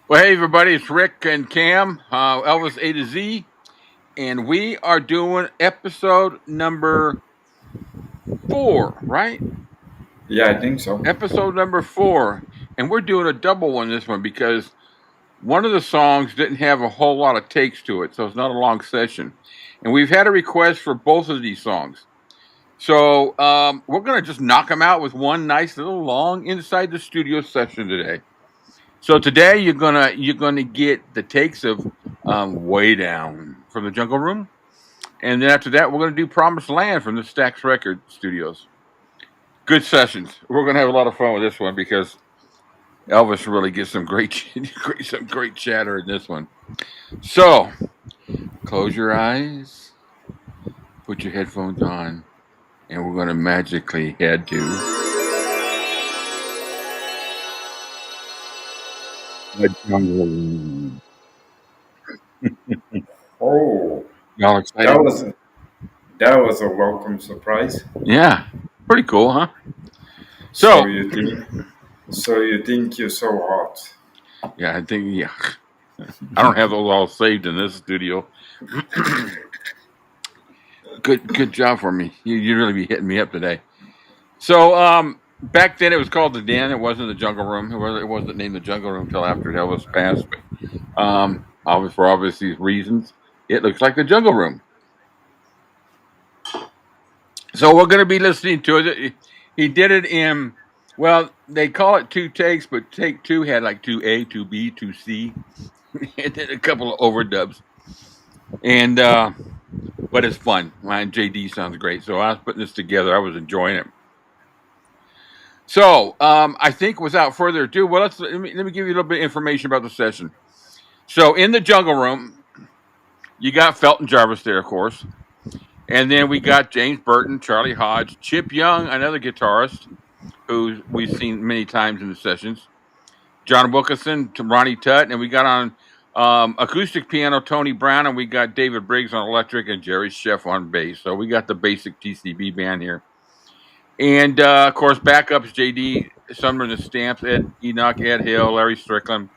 Well, hey everybody, it's Rick and Cam, Elvis-A to Z, and we are doing episode number 4, right? Yeah, I think so. Episode number 4, and we're doing a double one this one because one of the songs didn't have a whole lot of takes to it, so it's not a long session. And we've had a request for both of these songs. So we're going to just knock them out with one nice little long inside the studio session today. So today you're gonna get the takes of "Way Down" from the Jungle Room, and then after that we're gonna do "Promised Land" from the Stax Record Studios. Good sessions. We're gonna have a lot of fun with this one because Elvis really gets some great chatter in this one. So close your eyes, put your headphones on, and we're gonna magically head to the Jungle Room. Oh, Y'all excited? that was a welcome surprise. Yeah, pretty cool, huh? So you think you're so hot? Yeah, I think I don't have those all saved in this studio. Good job for me. You really be hitting me up today. So back then it was called the Den. It wasn't the Jungle Room. It wasn't named the Jungle Room until after Elvis passed. But for obvious reasons, it looks like the Jungle Room. So we're going to be listening to it. He did it in, well, they call it 2 takes, but take 2 had like 2A, 2B, 2C, and then a couple of overdubs. And but it's fun. Mine JD sounds great. So I was putting this together. I was enjoying it. So I think without further ado, well, let me give you a little bit of information about the session. So in the Jungle Room, you got Felton Jarvis there, of course. And then we got James Burton, Charlie Hodge, Chip Young, another guitarist who we've seen many times in the sessions, John Wilkinson, Ronnie Tutt, and we got on acoustic piano Tony Brown, and we got David Briggs on electric and Jerry Sheff on bass. So we got the basic TCB band here. And, of course, backups, J.D. Sumner and the Stamps, Ed Enoch, Ed Hill, Larry Strickland.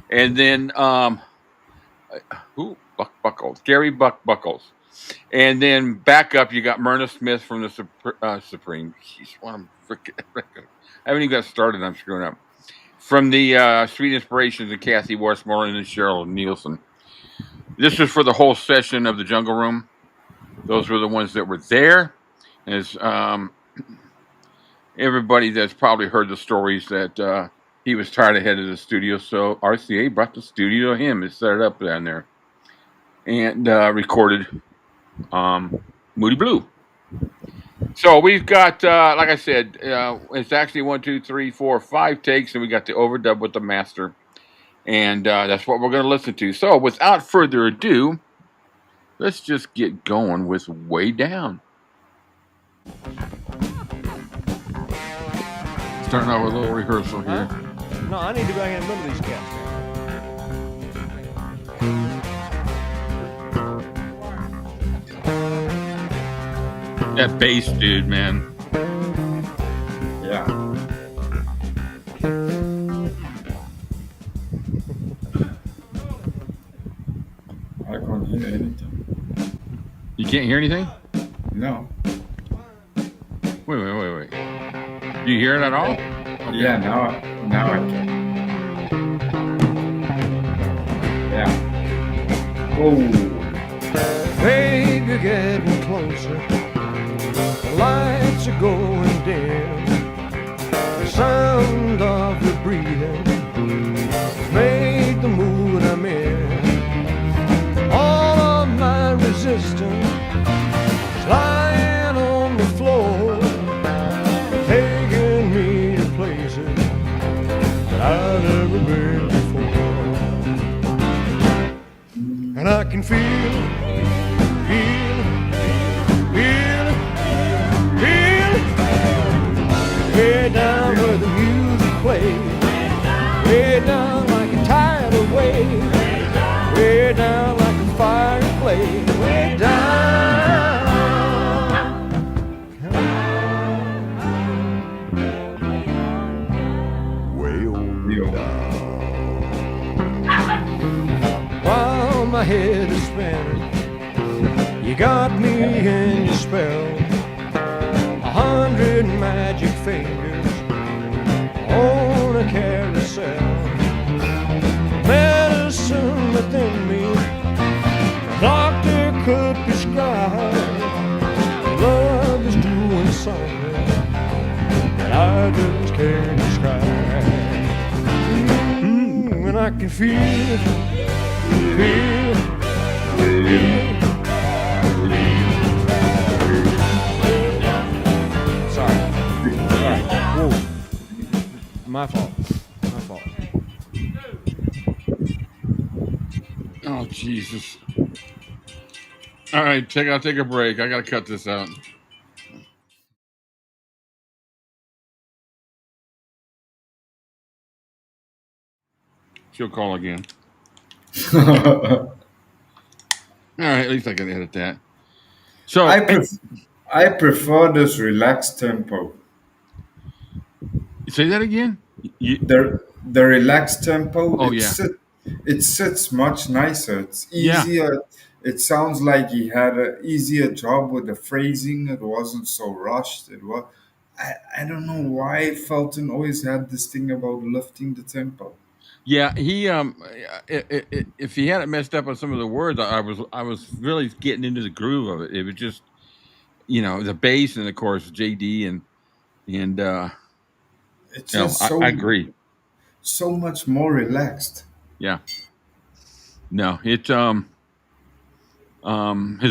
And then, Buck Buckles, Gary Buck Buckles. And then backup, you got Myrna Smith from the Supreme. Jeez, what I'm freaking... I haven't even got started. I'm screwing up. From the Sweet Inspirations and Kathy Westmoreland and Cheryl Nielsen. This was for the whole session of the Jungle Room. Those were the ones that were there. As everybody that's probably heard the stories that he was tired of heading to the studio, so RCA brought the studio to him and set it up down there and recorded Moody Blue. So we've got, like I said, it's actually 1, 2, 3, 4, 5 takes, and we got the overdub with the master, and that's what we're going to listen to. So without further ado, let's just get going with Way Down. Starting out with a little rehearsal here. No, I need to go ahead and remember these cats. That bass, dude, man. Yeah. I can't hear anything. You can't hear anything? No. Wait. Do you hear it at all? Okay. Yeah, now I can. Yeah. Oh. Babe, you're getting closer. The lights are going dim. The sound of your breathing made the mood I'm in. All of my resistance is lying on the floor, taking me to places that I've never been before. And I can feel You got me in your spell, 100 magic fingers on a carousel. Medicine within me, a doctor could prescribe. Love is doing something that I just can't describe. And I can feel, feel. Sorry. Whoa. My fault. My fault. Oh Jesus! All right, I'll take a break. I gotta cut this out. She'll call again. All right, at least I can edit that. So, I pref- I prefer this relaxed tempo. say that again. The relaxed tempo, Oh yeah, it sits much nicer. It's yeah. easier. It sounds like he had an easier job with the phrasing. It wasn't so rushed. It was. I don't know why Felton always had this thing about lifting the tempo. Yeah, he if he hadn't messed up on some of the words, I was really getting into the groove of it. It was just the bass and of course JD and It's just so I agree. so much more relaxed. Yeah, no, his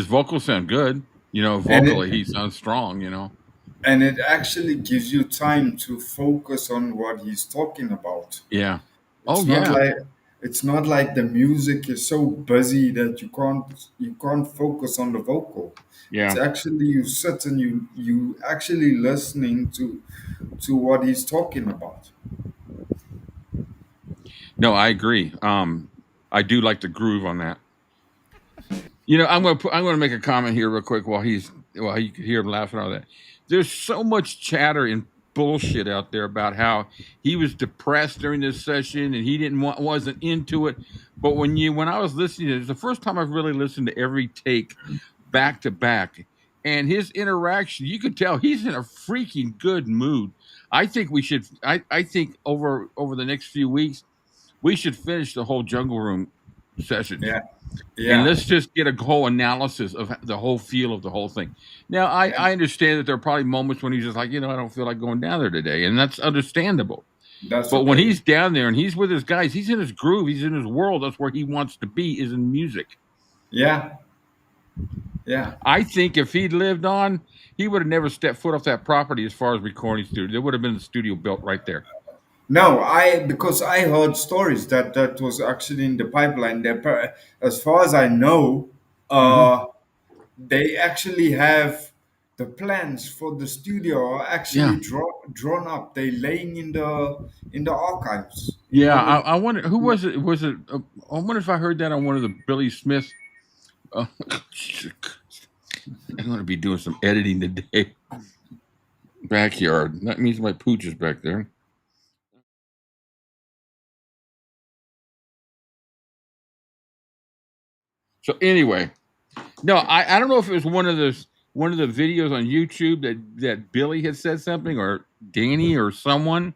vocals sound good. And Vocally he sounds strong. it actually gives you time to focus on what he's talking about. Yeah. Oh It's not yeah, like it's not like the music is so busy that you can't focus on the vocal. It's yeah. actually you sit and you actually listening to what he's talking about. No, I agree. I do like the groove on that. I'm gonna make a comment here real quick while you can hear him laughing and all that. There's so much chatter and bullshit out there about how he was depressed during this session and he wasn't into it. But when I was listening to it, it's the first time I've really listened to every take back to back. And his interaction, you could tell he's in a freaking good mood. I think we should I think over the next few weeks, we should finish the whole Jungle Room sessions Yeah, and yeah, let's just get a whole analysis of the whole feel of the whole thing. Now, I understand that there are probably moments when he's just like, I don't feel like going down there today, and that's understandable. that's But when okay. he's down there and he's with his guys, he's in his groove, he's in his world. That's where he wants to be, is in music. Yeah, yeah. I think if he'd lived on, he would have never stepped foot off that property as far as recording studio. There would have been a studio built right there. No, because I heard stories that was actually in the pipeline. As far as I know, Hmm. uh, they actually have the plans for the studio are Yeah, actually drawn up. They laying in the archives. yeah. The, I wonder who was it. Was it? I wonder if I heard that on one of the Billy Smith. Uh, I'm going to be doing some editing today. Backyard. That means my pooch is back there. So anyway, no, I don't know if it was one of the videos on YouTube that Billy had said something or Danny or someone,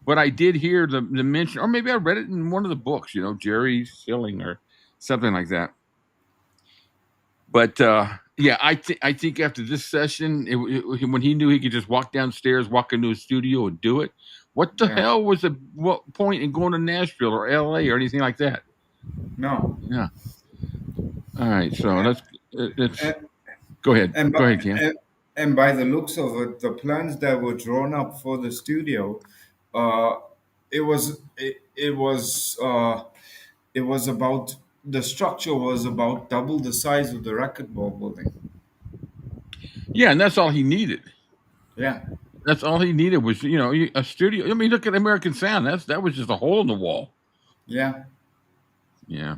but I did hear the mention, or maybe I read it in one of the books. Jerry Schilling or something like that. But yeah, I think after this session, when he knew he could just walk downstairs, walk into a studio, and do it, what the yeah, hell was the what point in going to Nashville or L.A. or anything like that? no, Yeah. All right. So let's and go ahead. and Go by, ahead, Cam. and by the looks of it, the plans that were drawn up for the studio, uh, it was about the structure was about double the size of the racquetball building. Yeah, and that's all he needed. Yeah, That's all he needed was a studio. I mean, look at American Sound. That was just a hole in the wall. yeah. Yeah.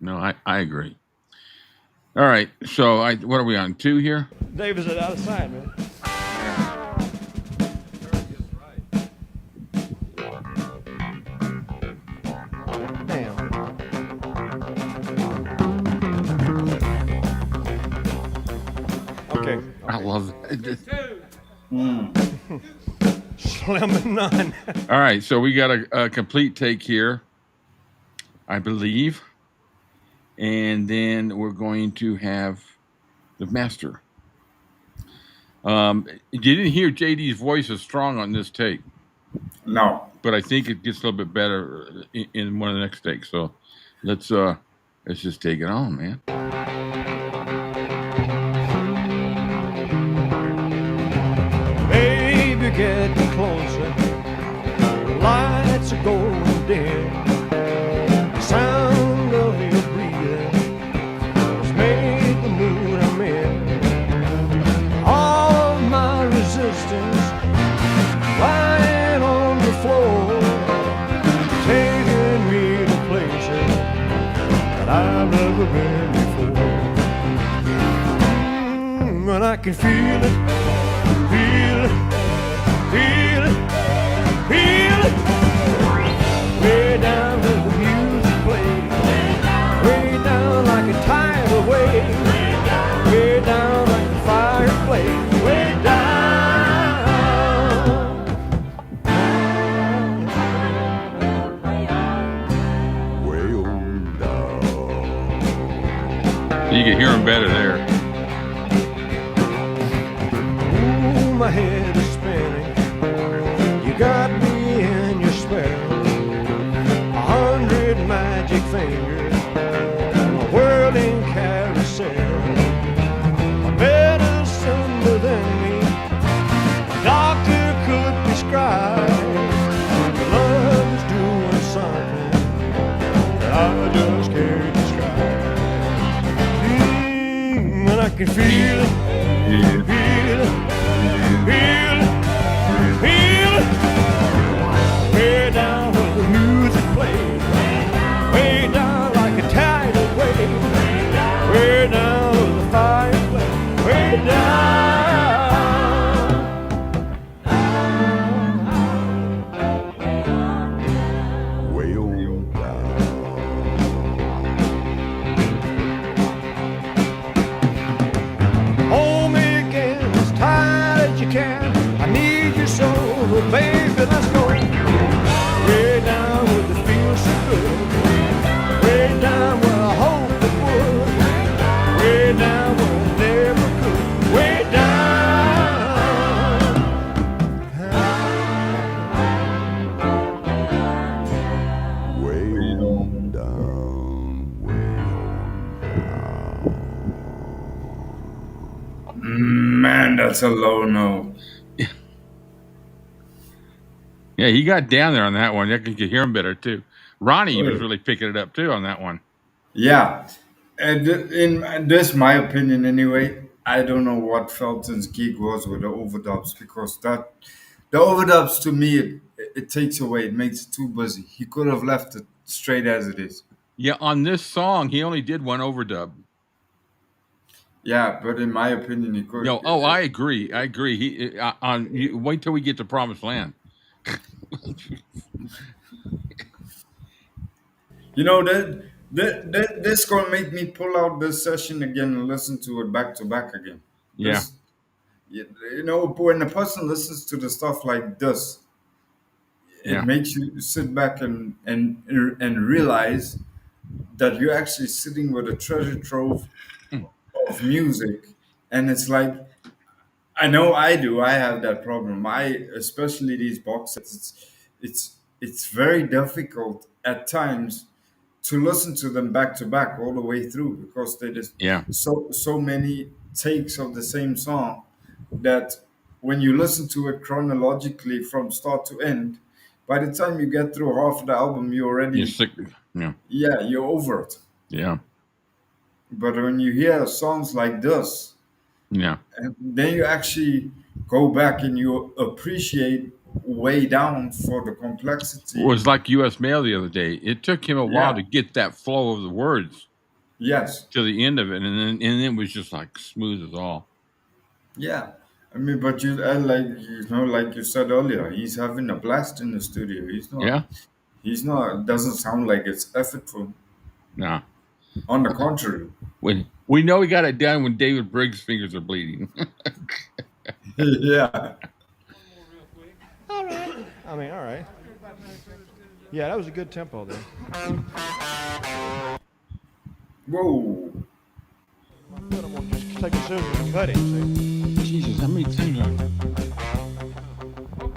No, I agree. All right. So what are we on 2 here? Davis is out of sight, man. Damn. Okay. I Okay. love that. Slim and none. All right, so we got a complete take here, I believe, and then we're going to have the master. You didn't hear JD's voice as strong on this take, No. but I think it gets a little bit better in one of the next takes. So let's just take it on, man. Baby, getting closer. Lights are going dim. The sound of your breathing has made the mood I'm in. All of my resistance lying on the floor, taking me to places that I've never been before. And I can feel it, feel it, feel it, feel it. Way down where the music plays, way down like a tidal wave, way down like a fireplace, way down. Way on down. You can hear him better there. Ooh, my head is spinning. You got me in your spell. 100 magic fingers, a whirling carousel. A medicine within me, a doctor could prescribe. Love is doing something that I just can't describe. And I can feel it, feel it, feel it, feel it. Way down where the music plays, way down like a tidal wave, way down where the fireplace, way down. Way on down. Hold me again as tight as you can. I need you so, baby, let's go. Way down where it feels so good. Way down where I hope it would. Way down where it never could. Way down. Way on down. Way on down. Man, that's a low note. Yeah, he got down there on that one. You could hear him better too. Ronnie was really picking it up too on that one. Yeah. And in this, my opinion anyway, I don't know what Felton's gig was with the overdubs because the overdubs to me it takes away, it makes it too busy. He could have left it straight as it is. Yeah, on this song, he only did one overdub. Yeah, but in my opinion, he could. No, I agree. I agree. Wait till we get to Promised Land. You know that this gonna make me pull out this session again and listen to it back to back again. Yeah, This, you know, when a person listens to the stuff like this, it yeah, makes you sit back and realize that you're actually sitting with a treasure trove Mm. of music, and it's like I know I do. I have that problem. Especially these box sets. It's very difficult at times to listen to them back to back all the way through because they just yeah. so many takes of the same song that when you listen to it chronologically from start to end, by the time you get through half of the album, you You're already sick. Yeah, you're over it. yeah, But when you hear songs like this, yeah. and then you actually go back and you appreciate way down for the It complexity. was like U.S. Mail the other day. It took him a while to Yeah. get that flow of the words Yes. to the end of it, and then it was just like smooth as all. Yeah. I mean, but like like you said earlier, he's having a blast in the studio. Yeah, He's not. Doesn't sound like it's effortful. no. On the contrary. When We know he got it done when David Briggs' fingers are bleeding. Yeah. All right. I mean, all right. Yeah, that was a good tempo there. Whoa. But I'm gonna just take a scissors and cut it. See, Jesus, how many times?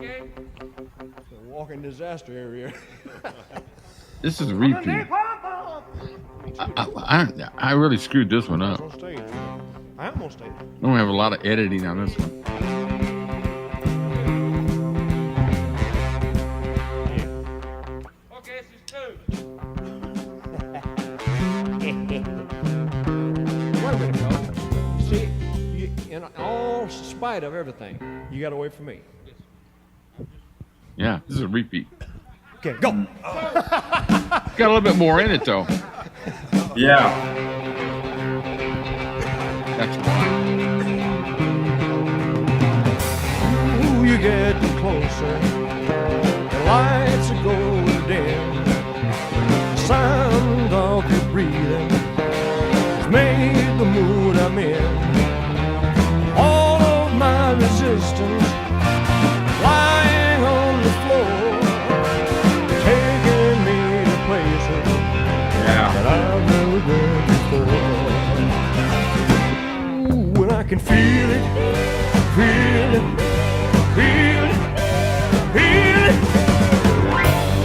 it's a walking disaster area. This is a repeat. I really screwed this one up. On stage. I am on stage. I don't have a lot of editing on this one. Okay, this is two. Wait a minute, fellas. See, in all spite of everything, you got to wait for me. Yeah, this is a repeat. Okay, go. Got a little bit more in it though. Yeah. That's why. Ooh, you're getting closer. The lights are going dim. The sound of your breathing has made the mood I'm in. All of my resistance lying on the floor, taking me to places Yeah. that I've never been before. Ooh, and I can feel it, feel it, feel it, feel it.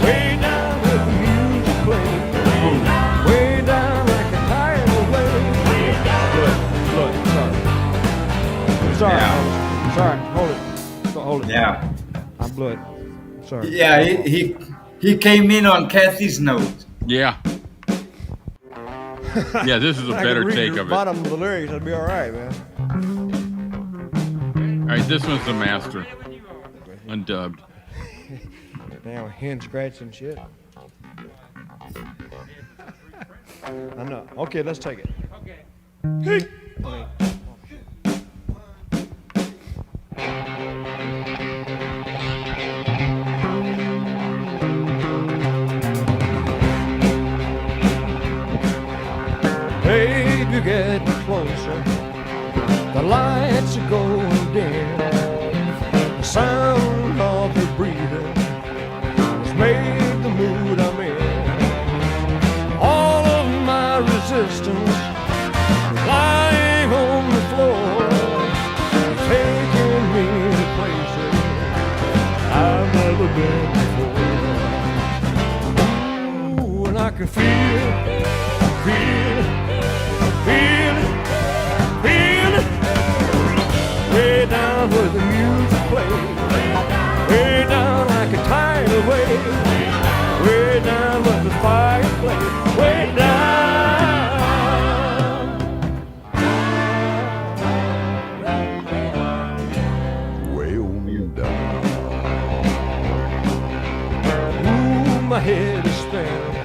Way down where the music plays, way down like a tidal wave. Look, sorry. Yeah. Sorry, hold it. Hold it. Yeah. I'm blood. Sorry. Yeah. He came in on Kathy's note. Yeah. Yeah, this is a I better could read take the of it. bottom of the lyrics, that'd be all right, man. All right, this one's the master, undubbed. Damn, hen scratching shit. I know. Okay, let's take it. Okay. Babe, you're getting closer. The lights are going dim. The sound of your breathing has made the mood I'm in. All of my resistance is lying on the floor, taking me to places I've never been before. Ooh, and I can feel it, feel it. Feel it, feel it, way down where the music plays, way down like a tidal wave, way down where the fire plays, way down. Way on down. Ooh, my head is spinning.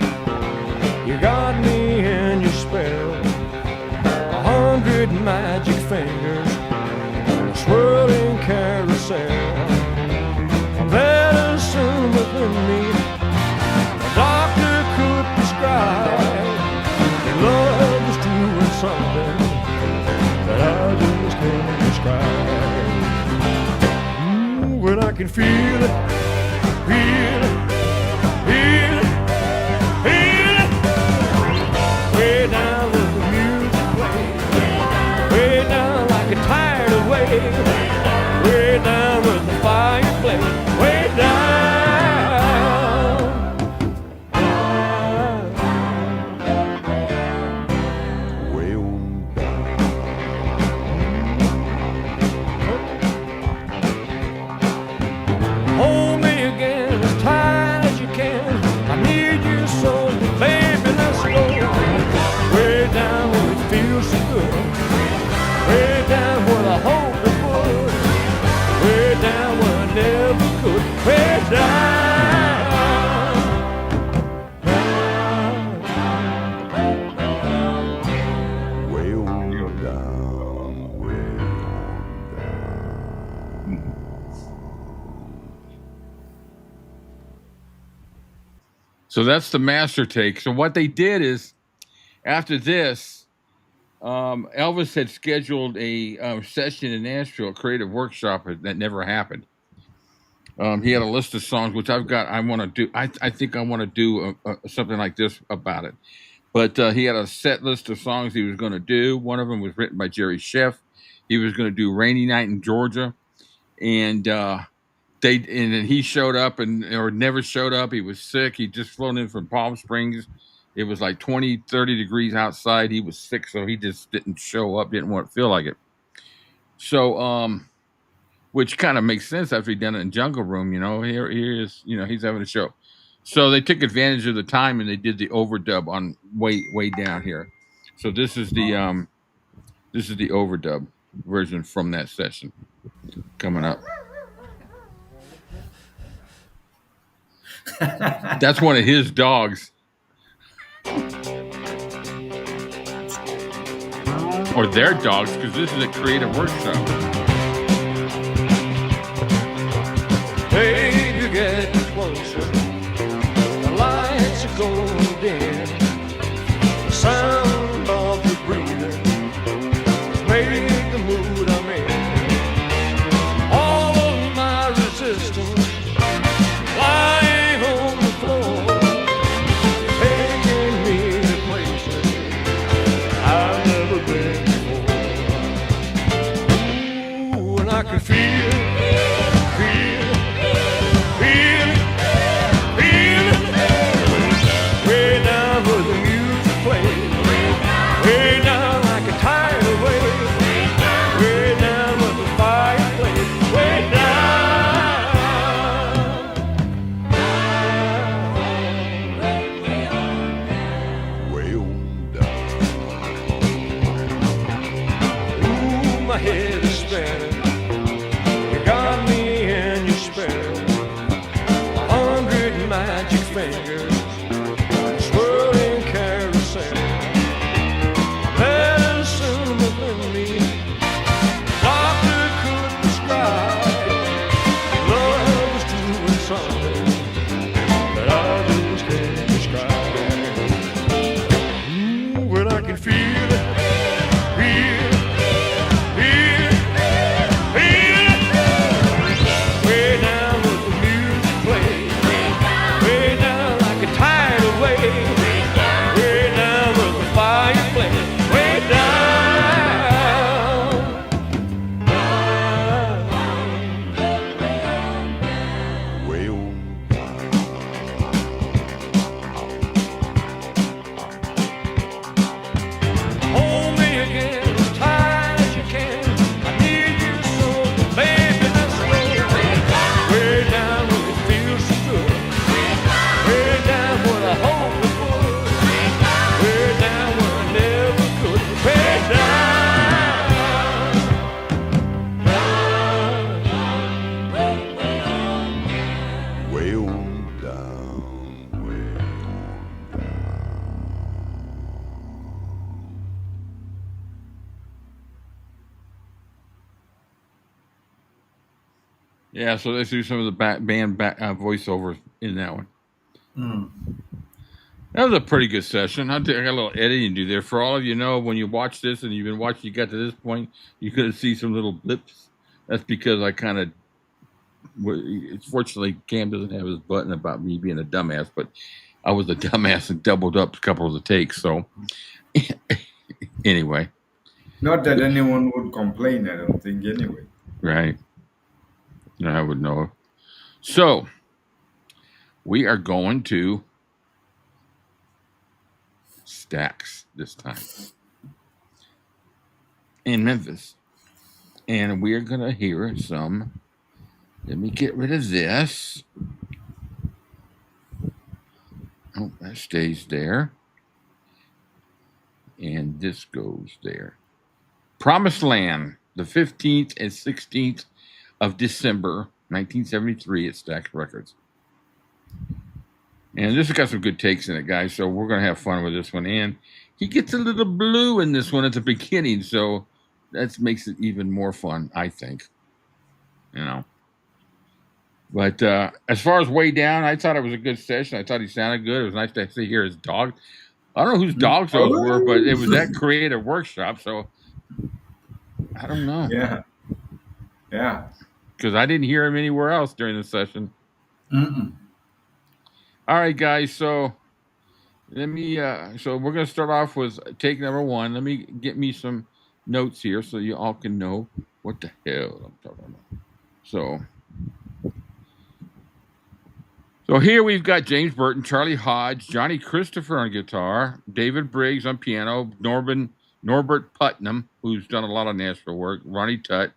You got me in your spell. 100 magic fingers, a swirling carousel. Medicine within me, a doctor could prescribe. Your love is doing something that I just can't describe. Ooh, and I can feel it, feel it, feel it, feel it. Way down with the music plays, way down like a tidal wave, way down with the fireplace, way down. Way on down. Hold me again as tight as you can. I need you so, baby, let's go. Way down where it feels so good. Way down where I hope it would. Way down where I never could. Way down. Way on down. Way on down. So that's the master take. So what they did is, after this, Elvis had scheduled a session in Nashville, a creative workshop that never happened. He had a list of songs, which I've got. I want to do. I think I want to do something like this about it. But he had a set list of songs he was going to do. One of them was written by Jerry Scheff. He was going to do "Rainy Night in Georgia," and then he showed up or never showed up. He was sick. He just flown in from Palm Springs. It was like 20, 30 degrees outside. He was sick, so he just didn't show up. Didn't want to feel like it. So, which kind of makes sense after he'd done it in Jungle Room. Here is, he's having a show. So they took advantage of the time and they did the overdub on way down here. So this is the overdub version from that session coming up. That's one of his dogs. Or their dogs, because this is a creative workshop. Baby, get closer. The lights are going dim. The sound of your breathing has made the mood I'm in. All of my resistance lying on the floor, taking me to places I've never been before. Ooh, and I can feel way down where the music plays, way down like a tidal wave, way down where the fire plays, way on down. Ooh, my head is spinning. You got me in your spell. 100 magic fingers, swirling carousel. Medicine within me, doctor couldn't describe. Love is doing something that I just can't describe. Ooh, when I can feel it, way down with the music plays, way down like a tidal wave, way down with the fire plays, way down, way on down. Hold me again as tight as you can. I need you so, baby, let's go. Way down where it feels so good. Way down where I hope it would. Way down where I never could. Way down, way on down, way on down. Yeah, so let's do some of the band voiceover in that one. That was a pretty good session. I got a little editing to do there. For all of you know, when you watch this and you've been watching, you got to this point, you could see some little blips. That's because I kind of, fortunately, Cam doesn't have his button about me being a dumbass, but I was a dumbass and doubled up a couple of the takes. So anyway. Not that anyone would complain, I don't think, anyway. Right. I would know. So we are going to Stax this time in Memphis. And we are going to hear some. Let me get rid of this. Oh, that stays there. And this goes there. Promised Land, the 15th and 16th of December, 1973 at Stax Records. And this has got some good takes in it, guys, so we're going to have fun with this one. And he gets a little blue in this one at the beginning, so that makes it even more fun, I think. But as far as Way Down, I thought it was a good session. I thought he sounded good. It was nice to hear his dog. I don't know whose dogs those were, but it was Oh. that creative workshop. So I don't know. Yeah. Yeah. Because I didn't hear him anywhere else during the session. Mm-mm. All right, guys. So let me. So we're gonna start off with take number one. Let me get me some notes here so you all can know what the hell I'm talking about. So here we've got James Burton, Charlie Hodge, Johnny Christopher on guitar, David Briggs on piano, Norbert Putnam, who's done a lot of Nashville work, Ronnie Tutt,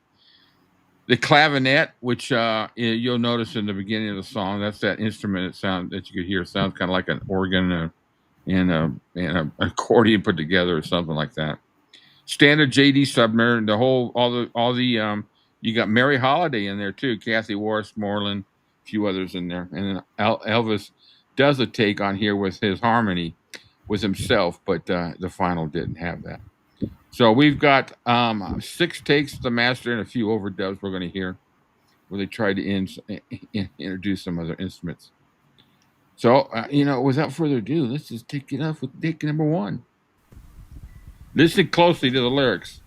the clavinet, which you'll notice in the beginning of the song. That's that instrument that you could hear. It sounds kind of like an organ and an accordion put together or something like that. Standard J.D. Sumner, all the you got Mary Holiday in there too, Kathy Westmoreland, a few others in there, and then Elvis does a take on here with his harmony with himself, but the final didn't have that. So we've got 6 takes to the master and a few overdubs we're going to hear where they tried to introduce some other instruments. So, without further ado, let's just take it off with take number one. Listen closely to the lyrics.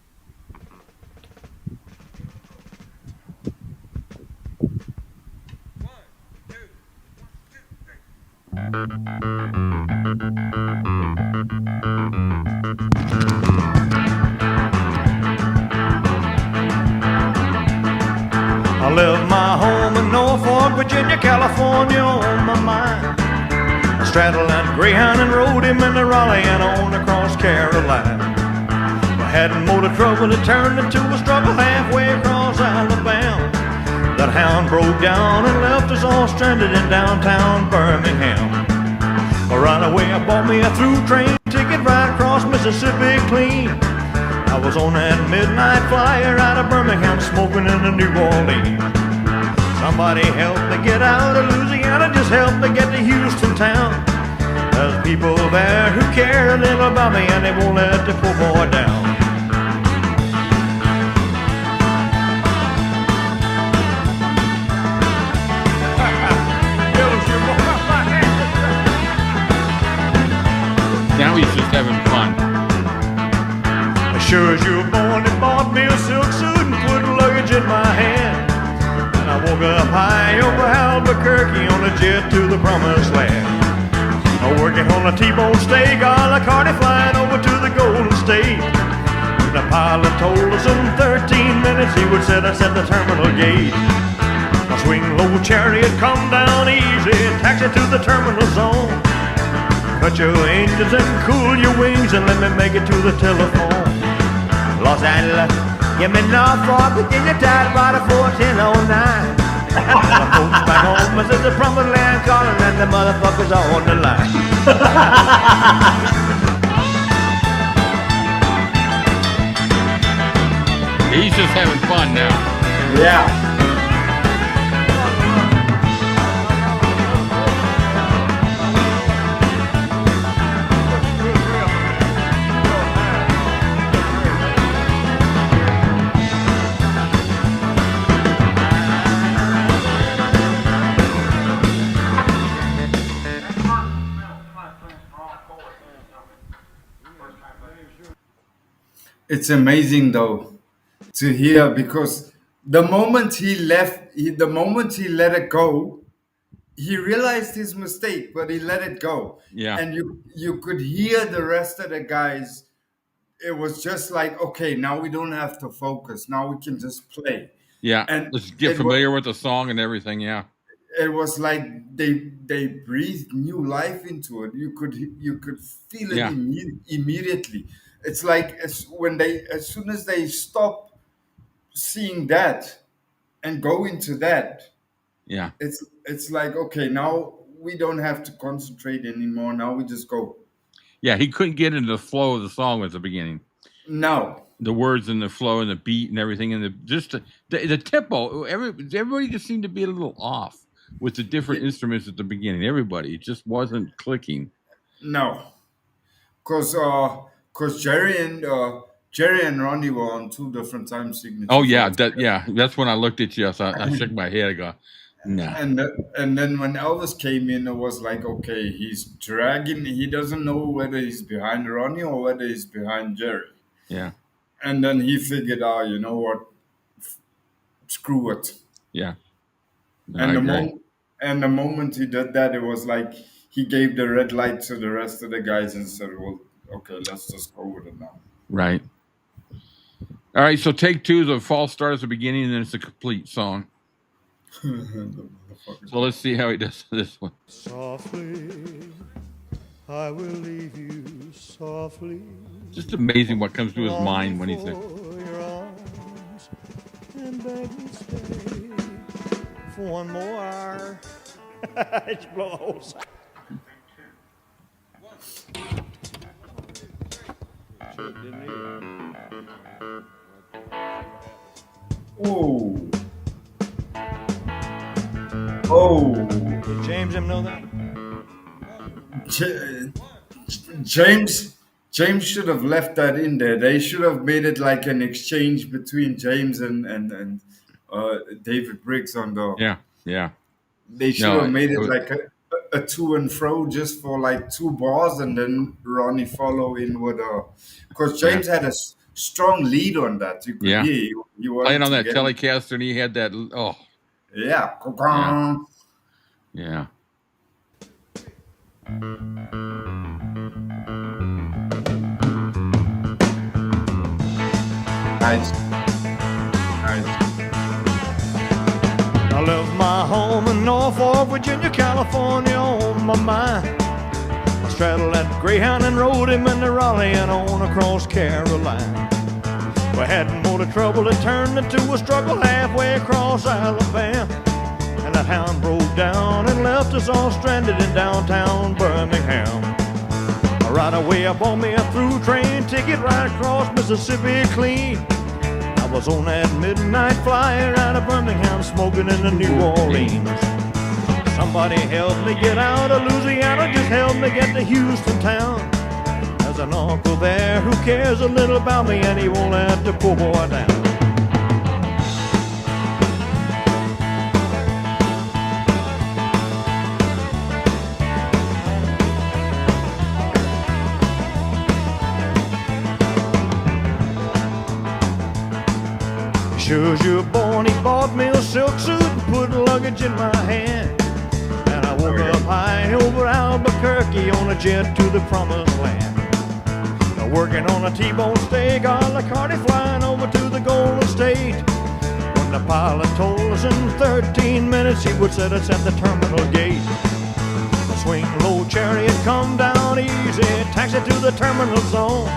I left my home in Norfolk, Virginia, California on my mind. I straddled that Greyhound and rode him into Raleigh and on across Carolina. I hadn't more to trouble, it turned into a struggle halfway across Alabama. That hound broke down and left us all stranded in downtown Birmingham. Right away I bought me a through train ticket right across Mississippi clean. I was on that midnight flyer out of Birmingham smoking in the New Orleans. Somebody help me get out of Louisiana, just help me get to Houston town. There's people there who care a little about me and they won't let the poor boy down. Now he's just having fun. As sure as you were born, they bought me a silk suit and put luggage in my hand. And I woke up high over Albuquerque on a jet to the promised land. Working on a T-bone steak, a la carte flying over to the Golden State. The pilot told us in 13 minutes he would set us at the terminal gate. A swing low chariot, come down easy, taxi to the terminal zone. Cut your engines and cool your wings and let me make it to the telephone. Los Angeles, give me Norfolk, Virginia, tied by the 1409. The folks back home, I said the promised land calling and the motherfuckers are on the line. He's just having fun now. Yeah. It's amazing though to hear because the moment he left, the moment he let it go, he realized his mistake, but he let it go. Yeah. And you could hear the rest of the guys. It was just like, okay, now we don't have to focus. Now we can just play. Yeah. And let's get familiar with the song and everything. Yeah. It was like they breathed new life into it. You could feel it Yeah. Immediately. It's like as soon as they stop seeing that and go into that, Yeah. it's like, okay, now we don't have to concentrate anymore. Now we just go. Yeah, he couldn't get into the flow of the song at the beginning. No. The words and the flow and the beat and everything and the tempo. Everybody just seemed to be a little off with the different instruments at the beginning. Everybody, it just wasn't clicking. No, because Jerry and Ronnie were on 2 different time signatures. Oh yeah, that's when I looked at you. I shook my head. I go, No. And then when Elvis came in, it was like, okay, he's dragging. He doesn't know whether he's behind Ronnie or whether he's behind Jerry. Yeah. And then he figured out, you know what? Screw it. Yeah. No, And I the agree. moment and the moment he did that, it was like he gave the red light to the rest of the guys and said, "Well, okay, let's just go with it now." Right. All right. So take two. The false start at the beginning, and then it's a complete song. The motherfucker. So let's see how he does this one. Softly, I will leave you softly. Just amazing what comes to his mind when he says, For your arms and beg me stay for one more hour. It's blow holes. Oh, oh. Did James him know that? J- James should have left that in there. They should have made it like an exchange between James and David Briggs on the. "Yeah, yeah, They should no, have made it was- like a to and fro just for like two bars, and then Ronnie follow in with a. Because James had a strong lead on that. You could Yeah. hear you wanted playing on to that get- Telecaster, and he had that. Oh, Yeah. yeah, Nice. Nice. I left my home in Norfolk, Virginia, California on my mind. I straddled that Greyhound and rode him into Raleigh and on across Carolina. We had more to trouble, it turned into a struggle halfway across Alabama. And that hound broke down and left us all stranded in downtown Birmingham. Right away I bought me a through train ticket right across Mississippi clean. I was on that midnight flyer out of Birmingham smoking into New Orleans. Somebody helped me get out of Louisiana, just helped me get to Houston town. There's an uncle there who cares a little about me and he won't let the poor boy down. Sure as you're born, he bought me a silk suit and put luggage in my hand. And I woke up high over Albuquerque on a jet to the promised land. Working on a T-bone steak, a la carte flying over to the Golden State. When the pilot told us in 13 minutes he would set us at the terminal gate. The swing low chariot, come down easy, taxi to the terminal zone.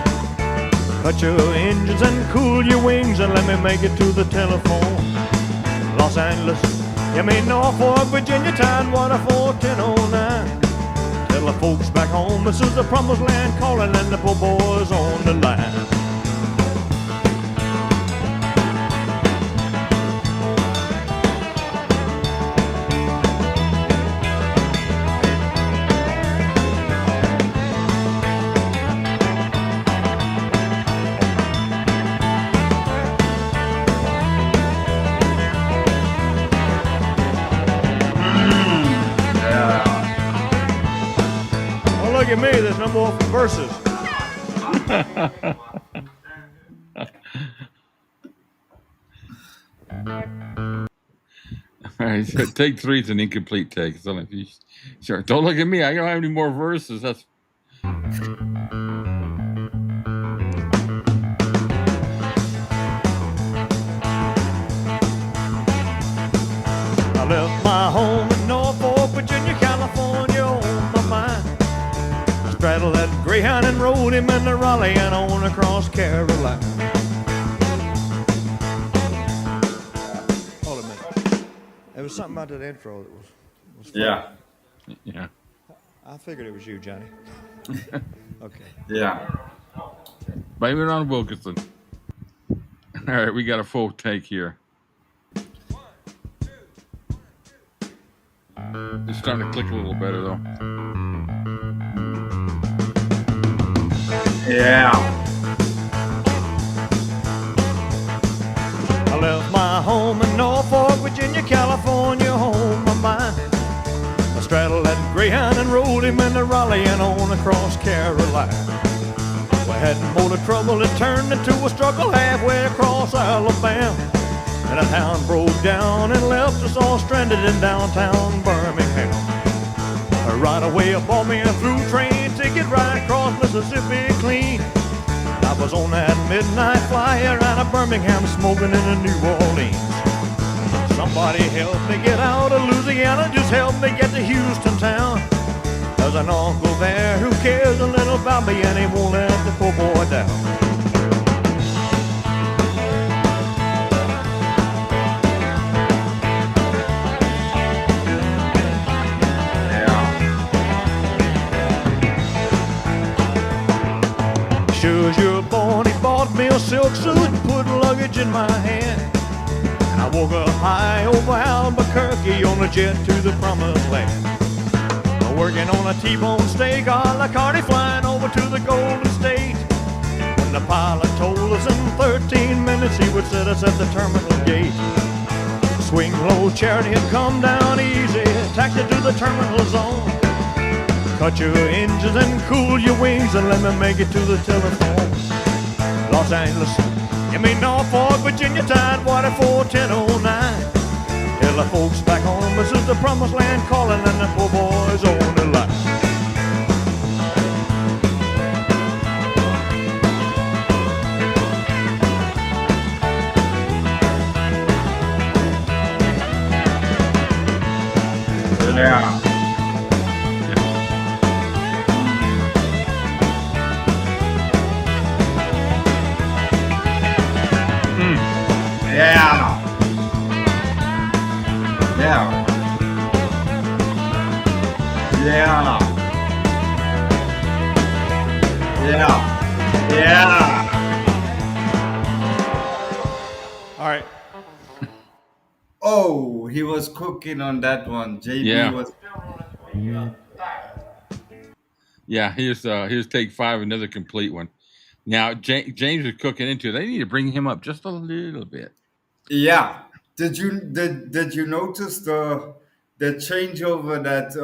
Cut your engines and cool your wings and let me make it to the telephone. Los Angeles, you mean Norfolk, Virginia, Tidewater 41009. Tell the folks back home this is the promised land calling and the poor boys on the line. Look at me, there's no more verses. All right, so take three is an incomplete take. So if you, sure, don't look at me. I don't have any more verses. That's I left my home in Norfolk, Virginia, California on my mind. I straddled that Greyhound and rode him into Raleigh and on across Carolina. Hold a minute. There was something about that intro that was fun. Yeah. yeah. I figured it was you, Johnny. Okay. Yeah. Blame it on Wilkinson. All right, we got a full take here. It's starting to click a little better though. Yeah. I left my home in Norfolk, Virginia, California, home Greyhound and rode him into Raleigh and on across Carolina. We had more of trouble, it turned into a struggle halfway across Alabama. And a hound broke down and left us all stranded in downtown Birmingham. Right away, I bought me a through train ticket right across Mississippi clean. I was on that midnight flyer out of Birmingham, smoking into New Orleans. Somebody help me get out of Louisiana, just help me get to Houston town. There's an uncle there who cares a little about me, and he won't let the poor boy down. Sure as you're born, he bought me a silk suit and put luggage in my hand. And I woke up high over Albuquerque on a jet to the promised land. Working on a T-bone steak, 𝐫𝐞𝐥𝐜𝐸 flying over to the Golden State. When the pilot told us in 13 minutes he would set us at the terminal gate. Swing low chariot, come down easy, taxi to the terminal zone. Cut your engines and cool your wings and let me make it to the telephone. Los Angeles, give me Norfolk, Virginia, Tidewater 41009. Tell the folks back home this is the promised land calling and the poor boys on the line. Yeah. Yeah. Yeah. Yeah. Yeah. Yeah. All right. Oh, he was cooking on that one. JB Yeah. was. Yeah, here's take 5, another complete one. Now James is cooking into it. They need to bring him up just a little bit. Yeah. Did you notice the changeover that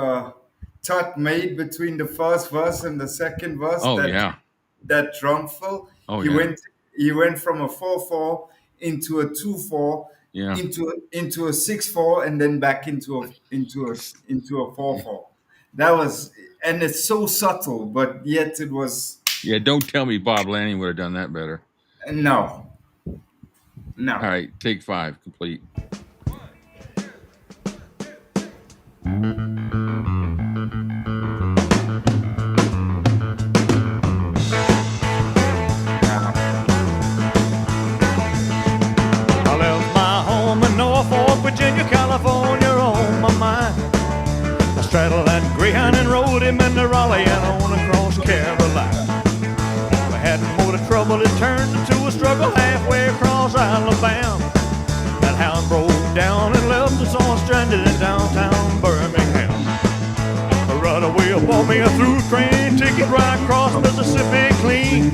Todd made between the first verse and the second verse? Oh yeah. That drum fill. Oh he yeah. He went from a 4/4 into a 2/4 Yeah. into a 6/4 and then back into a 4/4. That was, and it's so subtle, but yet it was. Yeah, don't tell me Bob Lanning would have done that better. No. All right, take 5, complete. I left my home in Norfolk, Virginia, California on my mind. I straddled that Greyhound and rode him into Raleigh and on across Carolina. We had more of trouble, it turned into a struggle halfway across Alabama. That hound broke down and left us all stranded in downtown Birmingham. Right away, I bought me a through train ticket right across Mississippi clean.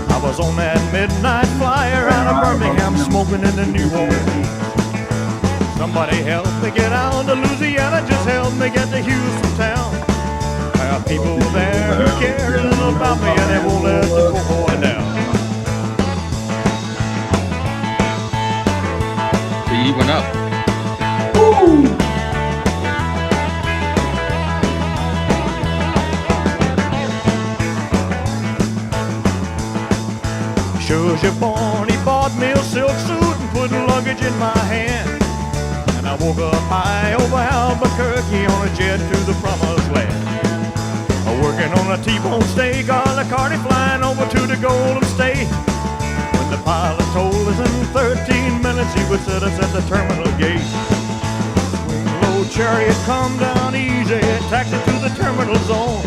I was on that midnight flyer out of Birmingham, smoking in the New Orleans. Somebody help me get out to Louisiana, just help me get to Houston town. There are people there who care a little about me and they won't let the poor boy down. They even up. Sure as you're born, he bought me a silk suit and put luggage in my hand. And I woke up high over Albuquerque on a jet to the promised land. Working on a T-bone steak, 𝐫𝐞𝐸𝐸 flying over to the Golden State. When the pilot told us in 13 minutes he would set us at the terminal gate. Swing low chariot, come down easy, taxi to the terminal zone.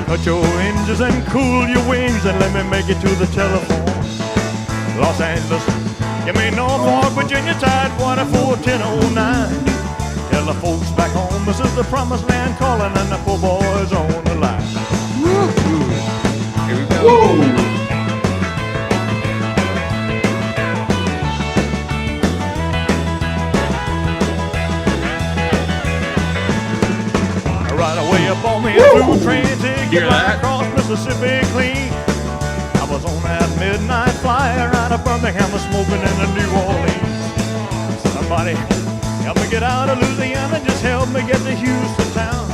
Cut your engines and cool your wings and let me make it to the telephone. Los Angeles, give me Norfolk, Virginia, Tidewater 41009. Tell the folks back home this is the promised land calling and the poor boys on the line. Here we go. Whoa. Right paying through train ticket Hear right that? across Mississippi clean. I was on that midnight flyer out of Birmingham, smoking in the New Orleans. Somebody help me get out of Louisiana, just help me get to Houston town.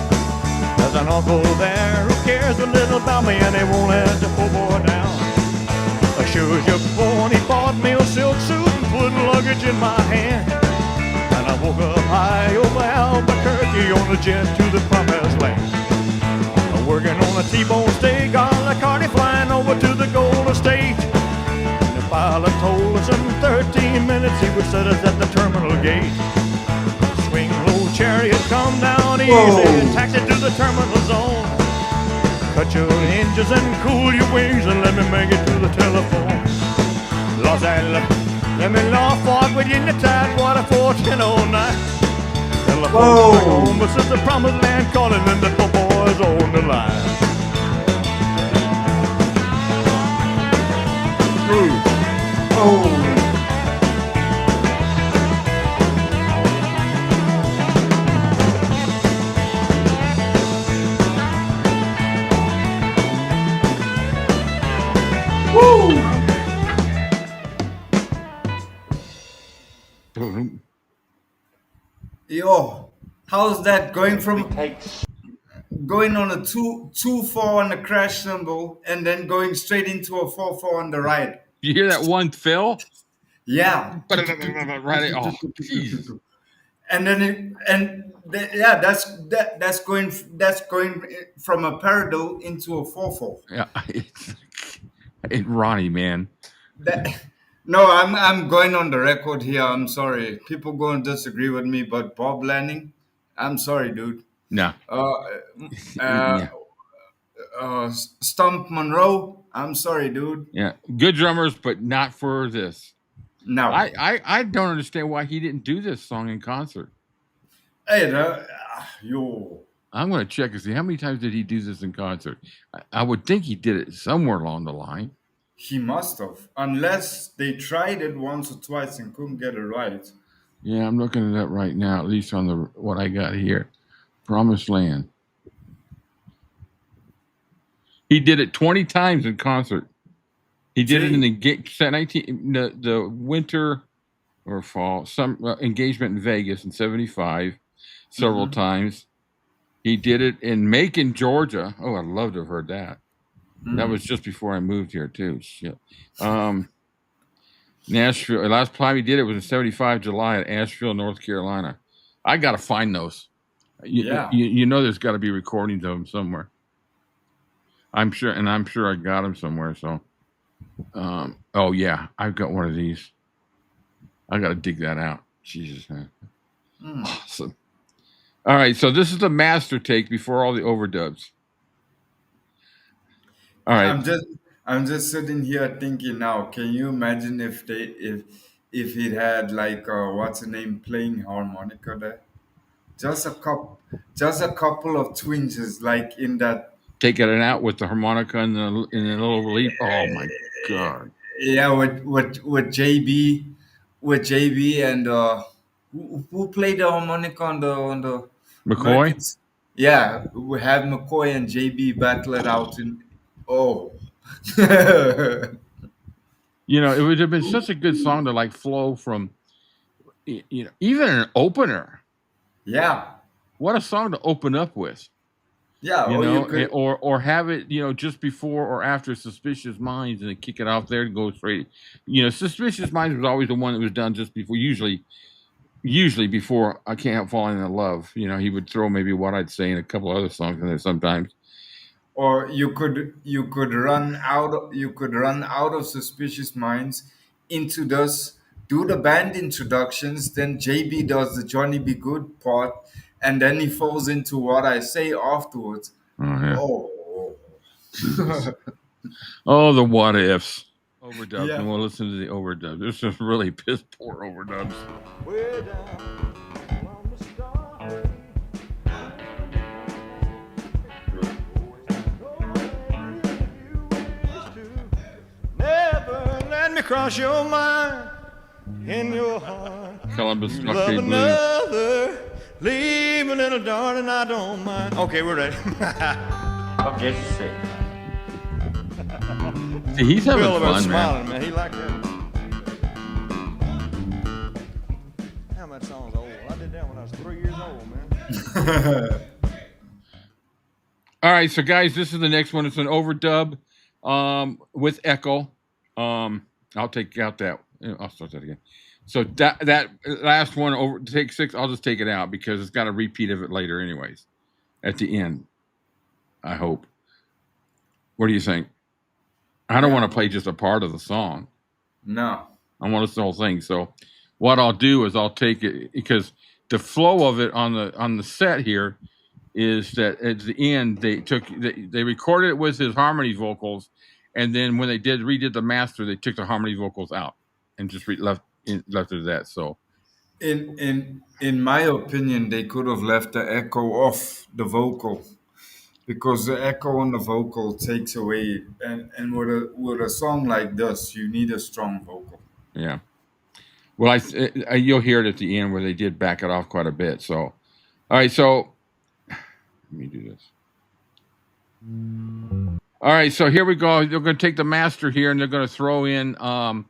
There's an uncle there who cares a little about me, and he won't let the poor boy down. Sure as you're born, he bought me a silk suit and put luggage in my hand. And I woke up high over Albuquerque on the jet to the promised land. Working on a T-bone steak, a la carte flying over to the Golden State. And the pilot told us in 13 minutes he would set us at the terminal gate. Swing low chariot, come down easy, and taxi to the terminal zone. Cut your engines and cool your wings and let me make it to the telephone. Los Angeles, let me laugh forward with you in the tidewater 41009. Telephone back home, this is the promised land calling and the poor boys on the line. Yo, how's that going from going on a 2-4 on the crash cymbal and then going straight into a 4-4 on the ride? You hear that one fill? Yeah. Right. Oh, Jesus. And then that's going from a paradiddle into a 4-4. Yeah. It's Ronnie, man. No, I'm going on the record here. I'm sorry. People going to disagree with me, but Bob Lanning, I'm sorry, dude. No. Yeah. Stump Monroe, I'm sorry, dude. Yeah. Good drummers, but not for this. No. I don't understand why he didn't do this song in concert. Hey, yo. I'm going to check and see how many times did he do this in concert. I would think he did it somewhere along the line. He must have, unless they tried it once or twice and couldn't get it right. Yeah, I'm looking at that right now, at least on the what I got here. Promised Land. He did it 20 times in concert. He did it in the winter or fall engagement in Vegas in '75 several times. He did it in Macon, Georgia. Oh, I'd love to have heard that. That was just before I moved here too. Shit. Nashville. Last time he did it was in '75 July at Asheville, North Carolina. I gotta find those. You know there's got to be recordings of them somewhere. I'm sure I got them somewhere. So, oh yeah, I've got one of these. I got to dig that out. Jesus, man. Awesome. All right, so this is the master take before all the overdubs. All right. I'm just sitting here thinking now. Can you imagine if it had like what's the name playing harmonica there? Just a couple of twinges like in that. Taking it out with the harmonica and the little relief. Oh my God. Yeah, with JB and who played the harmonica on the McCoy? Americans? Yeah, we have McCoy and JB battle it out in. Oh. You know, it would have been such a good song to like flow from, you know, even an opener. Yeah. What a song to open up with. Yeah. You know, or have it, you know, just before or after Suspicious Minds and then kick it off there and go straight. You know, Suspicious Minds was always the one that was done just before, usually before I Can't Help Falling in Love. You know, he would throw maybe What I'd Say and a couple other songs in there sometimes. Or you could run out of Suspicious Minds into this, do the band introductions, then JB does the Johnny B. Good part, and then he falls into What I Say afterwards. Oh yeah. Oh. Oh, the what ifs. Overdubs. Yeah. And we'll listen to the overdubs. There's some really piss poor overdubs. Way down on the star. Never let me cross your mind in your heart. Columbus Love Stockade Blues. another Leave me, little darling, I don't mind. Okay, we're ready. For God's sake. See, he's having Bill was fun, man. smiling, man. He liked that. Damn, that song's old. I did that when I was 3 years old, man. All right, so guys, this is the next one. It's an overdub with echo. I'll take out that. I'll start that again. So that last one over take 6. I'll just take it out because it's got a repeat of it later, anyways. At the end, I hope. What do you think? I don't want to play just a part of the song. No. I want to the whole thing. So what I'll do is I'll take it because the flow of it on the set here is that at the end they recorded it with his harmony vocals, and then when they redid the master, they took the harmony vocals out and just left it at that. So In my opinion, they could have left the echo off the vocal, because the echo on the vocal takes away. And with a song like this, you need a strong vocal. yeah. Well, you'll hear it at the end where they did back it off quite a bit. So, all right. So let me do this. All right. So here we go. They're going to take the master here and they're going to throw in an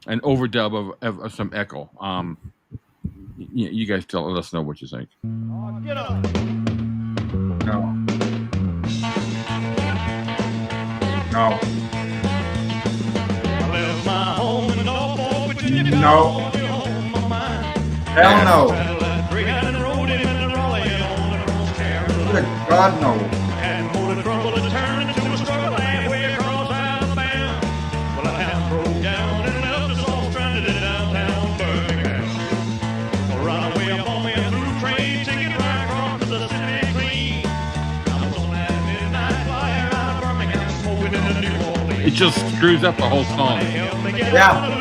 overdub of some echo. You guys let us know what you think. Oh, get up. No. No. I left my home in Norfolk, Virginia. No. Hell no. Good God, no. And motor trouble and turned into a struggle halfway across Alabama. Well, a house broke down and left us all stranded in downtown Birmingham. Well, right away up on me a through train ticket right across to the city clean. I was on that midnight flyer out of Birmingham smoking in the New Orleans. It just screws up the whole song. Yeah.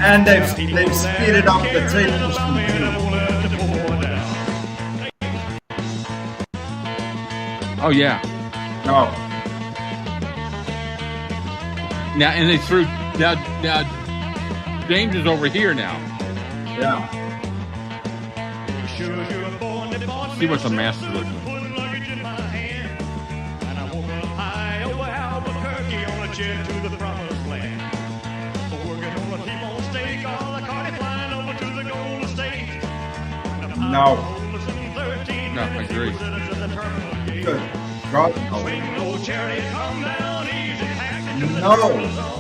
And they've speeded up the tape machine too. Oh yeah. No. Now and they threw now James is over here now. Yeah. See what the master looks like. To the promised land. Working on a T-bone steak, all the cardi flying over to the Golden State. No. No, I agree. Good God, no. No.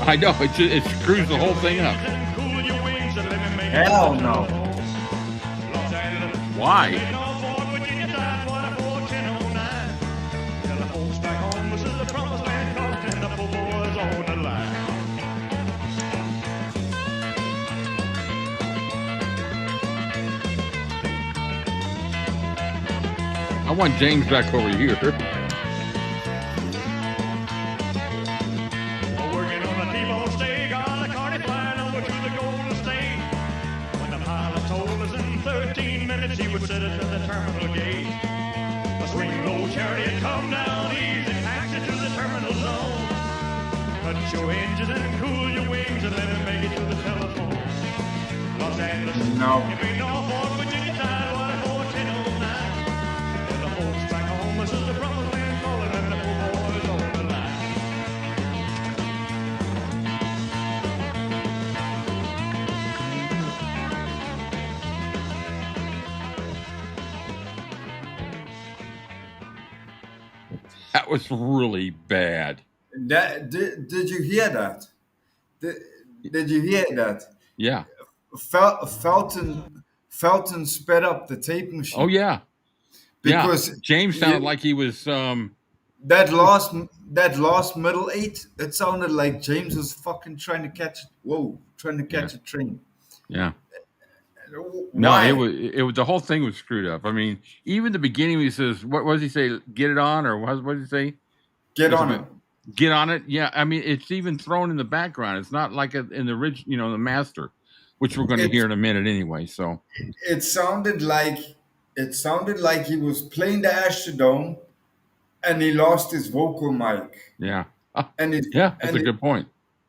I know it screws the whole thing up. Hell no. Why? I want James back over here. Working on a T-bone steak, all the cardi flying over to the Golden State. When the pilot told us in 13 minutes he would set us at the terminal gate. The swing low chariot come down easy, taxi to the terminal zone. Cut your engines and cool your wings and let it make it to the telephone. Los Angeles, No. if we know Fort Virginia time, what 1409. And the folks back home, this is the promised land calling, and the poor boys on the line. That was really bad. That did you hear that? Did you hear that? Yeah. Felton sped up the tape machine. Oh yeah. Because yeah. James sounded like he was that last middle 8, it sounded like James was fucking trying to catch a train. Yeah. Why? No, it was the whole thing was screwed up. I mean, even the beginning he says, what does he say? Get it on, or what does he say? Get on it. Get on it. Yeah, I mean, it's even thrown in the background. It's not like in the original, the master, which we're going to hear in a minute anyway. So it sounded like he was playing the Astrodome, and he lost his vocal mic. Yeah. And that's a good point.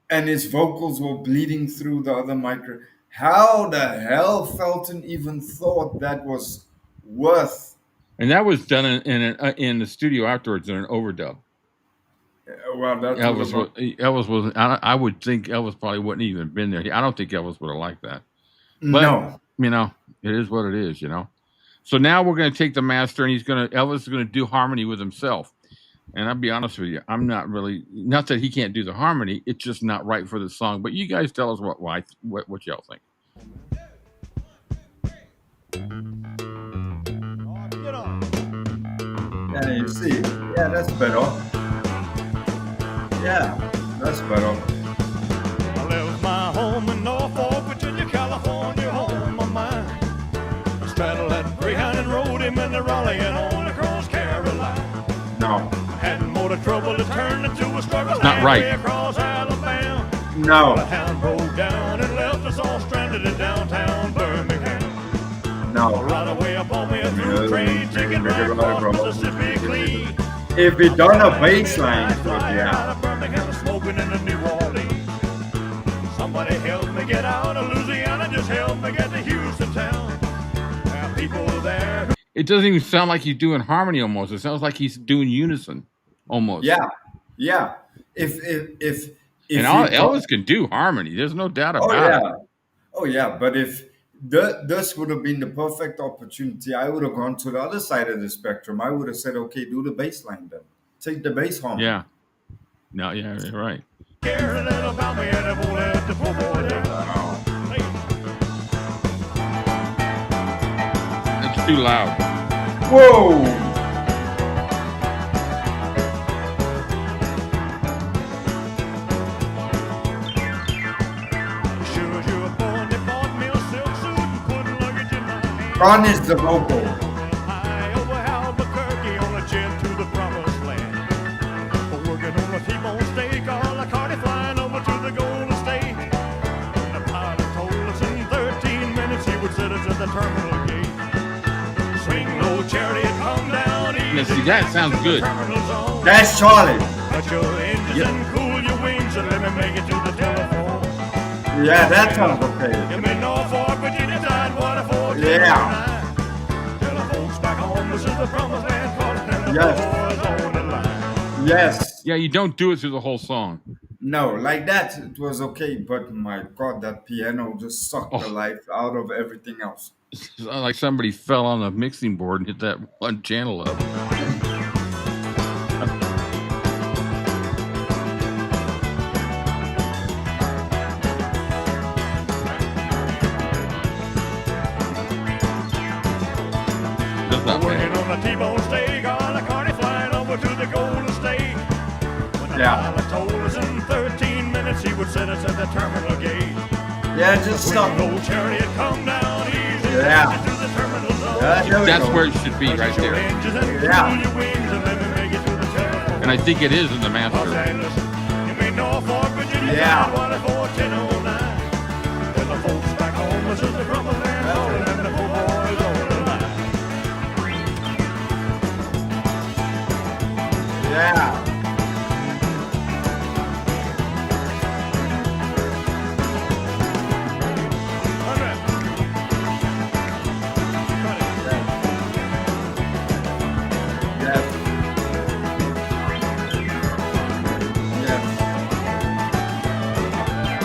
And his vocals were bleeding through the other micro. How the hell Felton even thought that was worth? And that was done in the studio afterwards in an overdub. Well, that would have Elvis was. I would think Elvis probably wouldn't even been there. I don't think Elvis would have liked that. But no. it is what it is. So now we're going to take the master, and Elvis is going to do harmony with himself. And I'll be honest with you, I'm not that he can't do the harmony. It's just not right for the song. But you guys tell us what y'all think. Get on. Yeah, you see. Yeah, that's better. Yeah, that's better. I left my home in Norfolk, Virginia, California, home of mine. Straddled that Greyhound and rode him in the Raleigh and on across Carolina. No. Hadn't more to trouble to turn into a struggle. Not right. Across Alabama. No. The hound broke down and left us all stranded in downtown Birmingham. No. Right away upon me a through train ticket right across Mississippi clean. If we done a bass line, it would be Out out. of Birmingham, smoking in the New Orleans. Somebody help me get out of Louisiana, just help me get to Houston town. There are people there. It doesn't even sound like he's doing harmony almost. It sounds like he's doing unison almost. Yeah. If and Elvis can do harmony. There's no doubt about it. Oh yeah, but if this would have been the perfect opportunity, I would have gone to the other side of the spectrum. I would have said, okay, do the bass line then. Take the bass harmony. Yeah. No, yeah, you're right. Care a little about me and I won't let the poor boy down. It's too loud. Whoa! Sure, you were born, they bought me a silk suit and put luggage in my hand. Ron is the vocal. High over Albuquerque on a jet to the promised land. Working on a T-bone steak, all a carty flying over to the Golden State. The pilot told us in 13 minutes he would set us at the terminal gate. Swing low, chariot, come down easy. Yeah, see, that sounds good. That's Charlie. Cut your engines and cool your wings and let me make it to the telephone. Yeah, that sounds okay. Give me Norfolk, Virginia, Tidewater, 4 Yeah. Telephones back home, this is the promised land calling and the Yes. boys on the line. Yes. Yeah, you don't do it through the whole song. No, like that, it was okay. But my God, that piano just sucked the life out of everything else. It's like somebody fell on the mixing board and hit that one channel up. That's not Working bad. on a T-bone steak, on a carny flying over to the Golden State. When the Yeah. pilot told us in 13 minutes he would set us at the terminal gate. Yeah, just Swing stop. low, chariot, come down easy. Yeah. Get to the terminal zone. Yeah, there we That's go. where it should be, right Cut your there. engines and Yeah. cool your wings and let me make it to the telephone. And I think it is in the Los master. Angeles, you may Norfolk, Virginia, Yeah. Tidewater, 41009. Tell the folks back home, this is the promised land calling and the poor boys on the line. Yeah. Yes.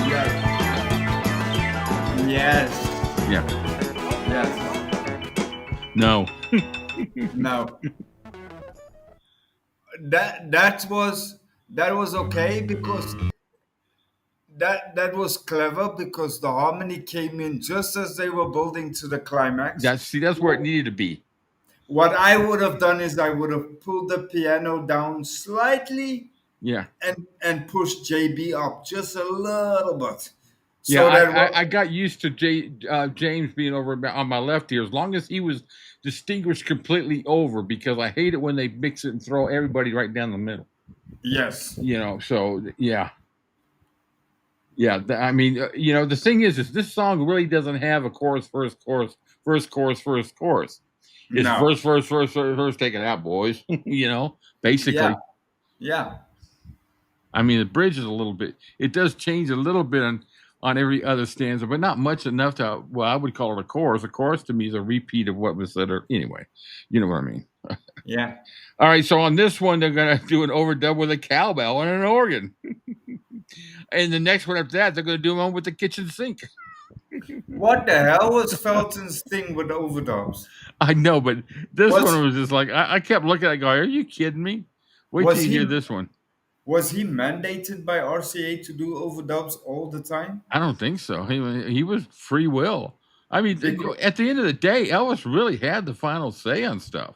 Yes. Yes. Yeah. Yes. No. No. That was okay because that was clever because the harmony came in just as they were building to the climax. That's where it needed to be. What I would have done is I would have pulled the piano down slightly Yeah. and pushed JB up just a little bit. Yeah, I got used to James being over on my left here as long as he was distinguished completely over, because I hate it when they mix it and throw everybody right down the middle. Yes. So yeah. Yeah, I mean, the thing is this song really doesn't have a chorus, verse, chorus, verse, chorus, verse, chorus. It's No. verse, verse, verse, verse, verse, take it out, boys. Basically. Yeah. Yeah. I mean, the bridge is a little bit, it does change a little bit, on every other stanza, but not much enough to, well, I would call it a chorus. A chorus to me is a repeat of what was said. Anyway, you know what I mean. Yeah. All right, so on this one, they're going to do an overdub with a cowbell and an organ. And the next one after that, they're going to do one with the kitchen sink. What the hell was Felton's thing with overdubs? I know, but this Was one was just like, I kept looking at it going, are you kidding me? Wait till was you hear he this one. was he mandated by RCA to do overdubs all the time? I don't think so. He was free will. I mean, Because, at the end of the day, Elvis really had the final say on stuff.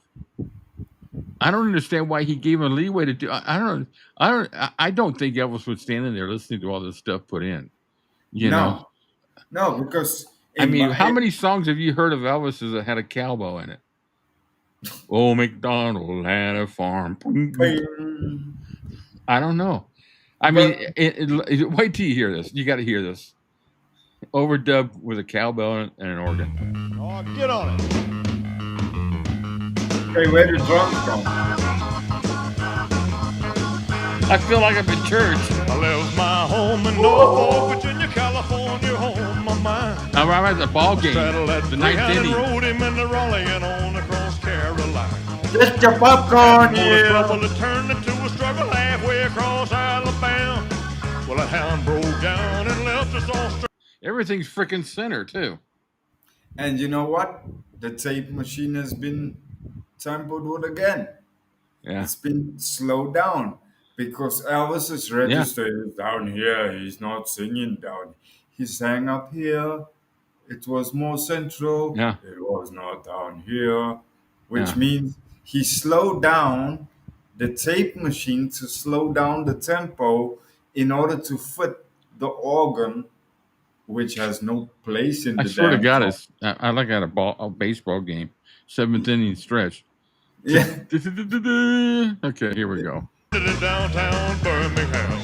I don't understand why he gave him leeway to do. I don't think Elvis was standing there listening to all this stuff put in. You know, no, because I mean, how many songs have you heard of Elvis's that had a cowbell in it? Old MacDonald had a farm. I don't know. I mean, wait till you hear this. You got to hear this. Overdub with a cowbell and an organ. Oh, get on it. Hey, where the drums come? I feel like I'm in church. I left my home in Norfolk, Virginia, California, home of mine. I'm at the ball game, Saddled at the ninth 300 inning. rode him into Raleigh and on across Carolina. Get your popcorn The here. trouble that turned into a struggle halfway across Alabama. Well, a hound broke down and left us all stranded. Everything's freaking center too. And you know what? The tape machine has been tampered with again. Yeah, It's been slowed down because Elvis's register is down here. He's not singing down. He sang up here. It was more central. yeah. It was not down here, which Yeah. means he slowed down the tape machine to slow down the tempo in order to fit the organ, which has no place in I the swear to damn God, song. I like at a baseball game, seventh inning stretch. Yeah. Okay, here we go. In downtown Birmingham.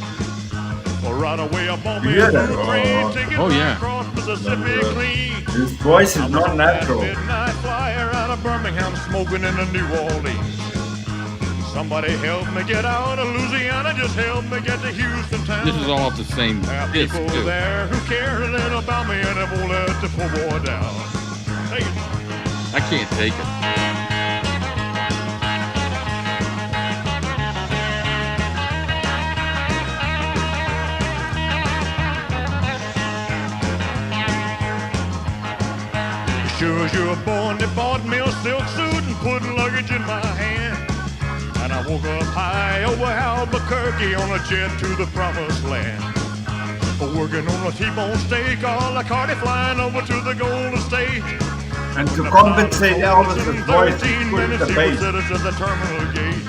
Well, right away up on You me hear a that? blue train taking Oh, me yeah. across Mississippi clean. His voice is I'm not on that natural. midnight flyer out of Birmingham, smoking in the New Orleans. Somebody help me get out of Louisiana, just help me get to Houston town. This is all off the same There are disc people too. there who care a little about me and they won't let the poor boy down. Take it. I can't take it. Sure as you were born, they bought me a silk suit and put luggage in my hand. And I woke up high over Albuquerque on a jet to the promised land. Working on a T-bone steak, all the cardi flying over to the Golden State. And to compensate Elvis's voice, he 13 put minutes, the he was bass. at us at the terminal gate.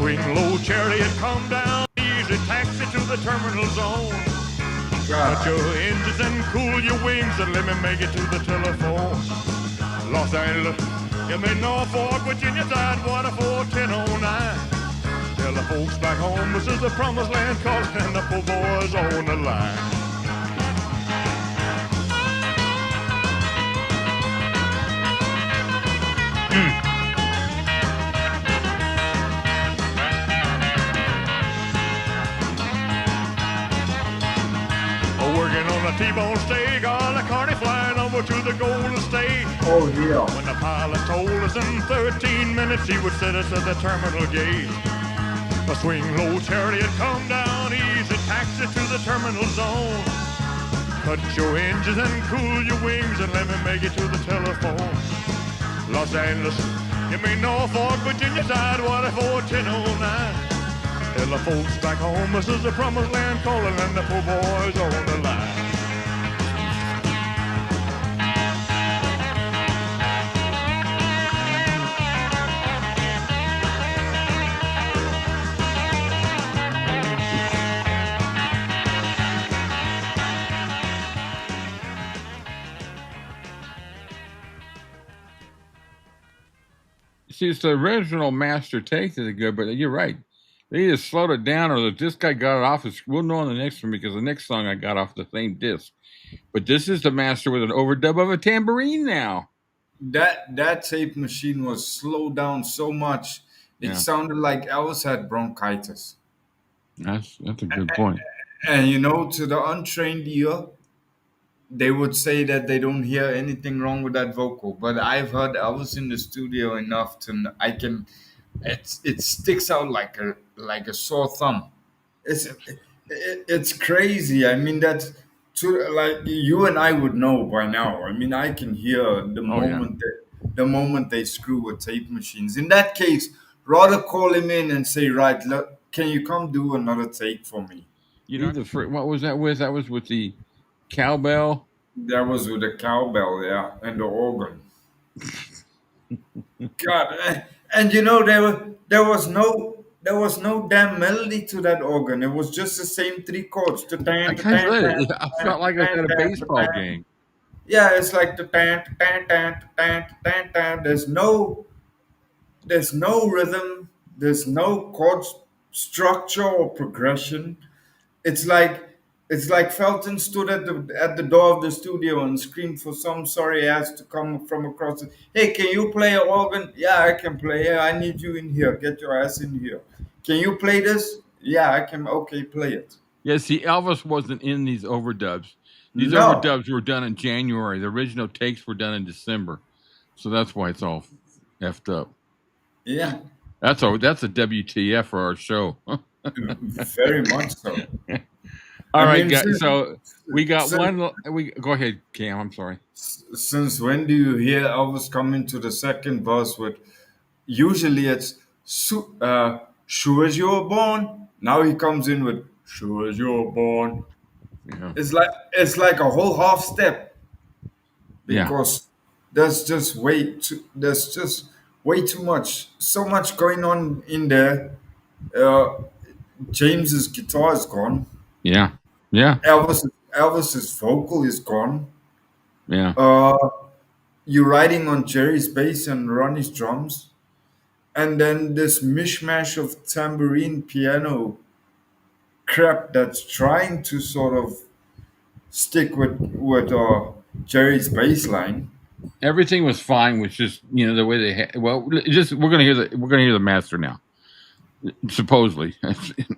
Swing low chariot, come down, easy taxi to the terminal zone. Cut God. your engines and cool your wings and let me make it to the telephone. Los Angeles, you made Norfolk, Virginia, Tidewater 41009. Tell the folks back home this is the promised land calling and the poor boys on the line. Working on a T-bone steak, all the carny flying over to the Golden State. Oh, yeah. When the pilot told us in 13 minutes he would set us at the terminal gate. A swing low chariot, come down easy, taxi to the terminal zone. Cut your engines and cool your wings and let me make it to the telephone. Los Angeles, you mean Norfolk, Virginia, Tidewater 41009. Tell the folks back home this is the promised land calling and the poor boys on the line. See, it's the original master take that are good, but you're right. They either slowed it down or this guy got it off. We'll know on the next one because the next song I got off the same disc. But this is the master with an overdub of a tambourine now. That tape machine was slowed down so much, it Yeah. sounded like Elvis had bronchitis. That's a good point. And to the untrained ear, they would say that they don't hear anything wrong with that vocal. But I've heard Elvis in the studio enough I can. It sticks out like a sore thumb. It's crazy. I mean, that's like you and I would know by now. I mean, I can hear Oh yeah. the moment they screw with tape machines. In that case, rather call him in and say, right, look, can you come do another take for me? What was that with? That was with the cowbell. That was with the cowbell, yeah, and the organ. God, and there was no damn melody to that organ. It was just the same three chords. The I tan, kind of tan, let tan, it. I tan, felt like I was tan, at a tan, baseball tan. game. Yeah, it's like the tan, tan, tan, tan, tan, tan. There's no rhythm. There's no chord structure or progression. It's like it's like Felton stood at the door of the studio and screamed for some sorry ass to come from across. Hey, can you play an organ? Yeah, I can play. Yeah, I need you in here. Get your ass in here. Can you play this? Yeah, I can. Okay, play it. Yeah, see, Elvis wasn't in these overdubs. These No. overdubs were done in January. The original takes were done in December, so that's why it's all effed up. Yeah, That's a WTF for our show. very much so. All I right, mean, guys. So we got since, one. We go ahead, Cam. I'm sorry. since when do you hear Elvis come into the second verse with? Usually it's sure as you're born. Now he comes in with sure as you're born. Yeah, It's like a whole half step yeah. because there's just way too much, so much going on in there. Uh, James's guitar is gone. Yeah, yeah, Elvis's vocal is gone. yeah. Uh, you're riding on Jerry's bass and Ronnie's drums, and then this mishmash of tambourine piano crap that's trying to sort of stick with Jerry's bass line. Everything was fine with just the way they well, just we're gonna hear the master now. Supposedly,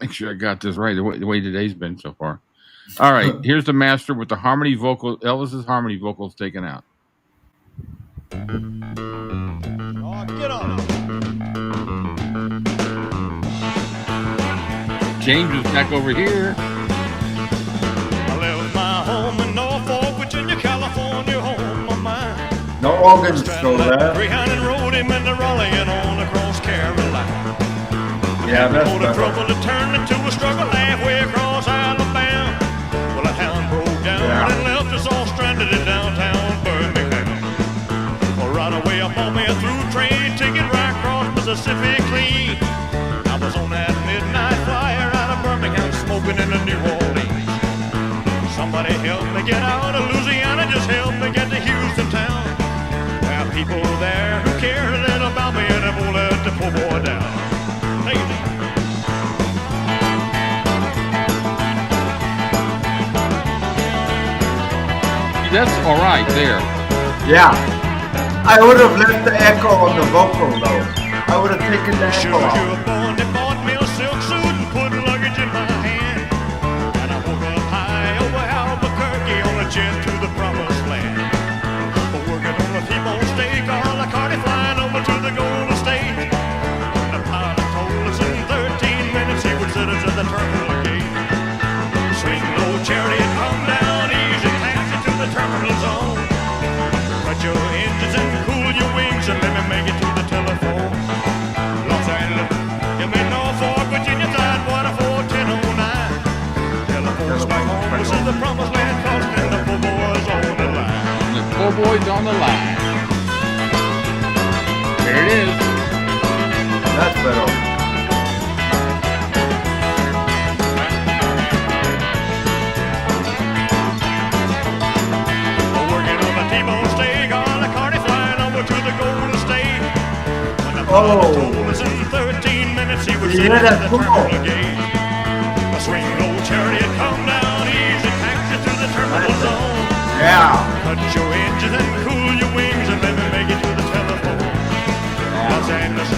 make sure I got this right. The way today's been so far. All right, here's the master with the harmony vocal. Elvis's harmony vocals taken out. Oh, get on. James is back over here. I left my home in Norfolk, Virginia, California, home of mine. No organs still there. Greyhound and rode him into Raleigh and on across Carolina. Yeah, that's For the better. trouble it turned into a struggle halfway across Alabama. Well, the town broke down Yeah. and left us all stranded in downtown Birmingham. Well, right away I bought me a through train ticket right across Mississippi clean. I was on that midnight flyer out of Birmingham smoking into New Orleans. Somebody help me get out of Louisiana, just help me get to Houston town. There are people there who care a little about me and they won't let the poor boy down. Hey, That's all right there. Yeah, I would have left the echo on the vocal though. I would have taken the sure echo as you out. were born, they bought me a silk suit and put luggage in my hand. And I woke up high over Albuquerque on a jet to the promised land. But working on a T-bone steak, all the carty flying over to the Golden State. And the pilot told us in 13 minutes he would sit us at the terminal gate. Swing low chariot, come down easy, taxi to the terminal zone. Cut your engines and cool your wings and let me make it to the telephone. Los Angeles, give me Norfolk, Virginia, Tidewater 41009. Telephone's back home, this is the promised land, costing the poor boys on the line. The poor boy's on the line. There it is. That's better. Working on a T-bone steak, all the carty flying over to the Golden State. When the Oh. pilot told us in 13 minutes he would You sit hear us that at the football? terminal gate. A swing low chariot, come down easy, taxi to the terminal zone. Yeah. Cut your engine and cool your wings and let me make it to the telephone. Los Angeles,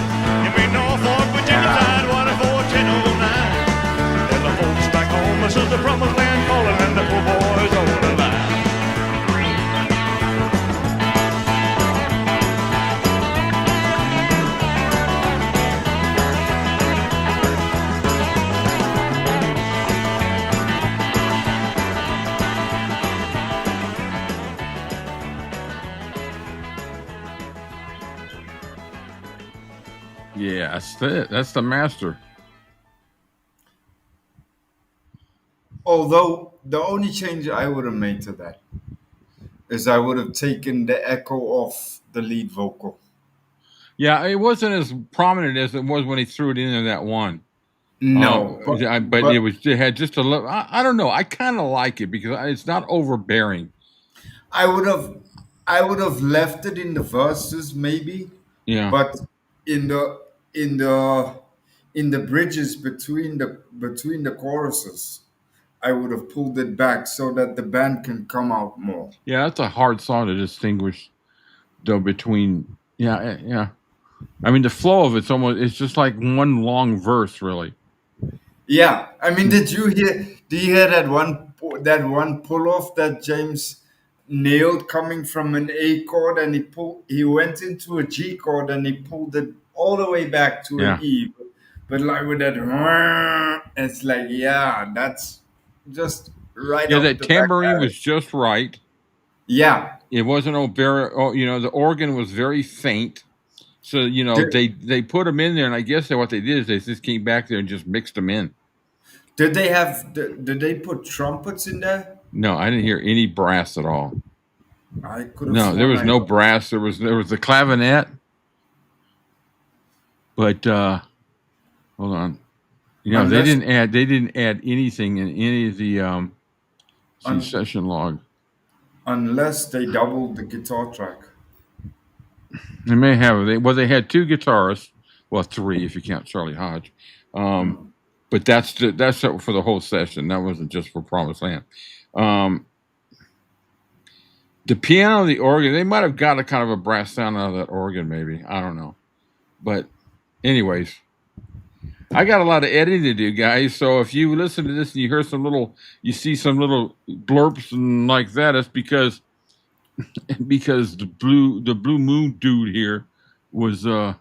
give me Norfolk, Virginia, Yeah. Tidewater 41009. Tell the folks back home this is the the promised land calling and the poor boys on the line. Yeah, that's it. That's the master. Although the only change I would have made to that is I would have taken the echo off the lead vocal. Yeah, it wasn't as prominent as it was when he threw it into that one. No, but it had just a little. I don't know. I kind of like it because it's not overbearing. I would have left it in the verses maybe, Yeah, but in the in the in the bridges between the choruses, I would have pulled it back so that the band can come out more. yeah, that's a hard song to distinguish though between. Yeah. I mean, the flow of it's just like one long verse, really. Yeah, I mean, did you hear that one pull off that James nailed coming from an A chord, and he went into a G chord and he pulled it all the way back to Yeah. an E, but like with that, it's like, yeah, that's just right Yeah, up that the back tambourine alley. was just right. Yeah. It wasn't overbearing. Oh, the organ was very faint. So Did, they put them in there, and I guess what they did is they just came back there and just mixed them in. did they put trumpets in there? No, I didn't hear any brass at all. I could have No, there sworn was I no heard. brass. There was the clavinet, but hold on. They Unless didn't add anything in any of the un, session log. unless they doubled the guitar track. They may have. They had two guitarists. Well, three if you count Charlie Hodge. But that's for the whole session. That wasn't just for Promised Land. The piano, the organ, they might have got a kind of a brass sound out of that organ, maybe. I don't know. But anyways, I got a lot of editing to do, guys. So if you listen to this and you see some little blurps and like that, it's because the blue moon dude here was I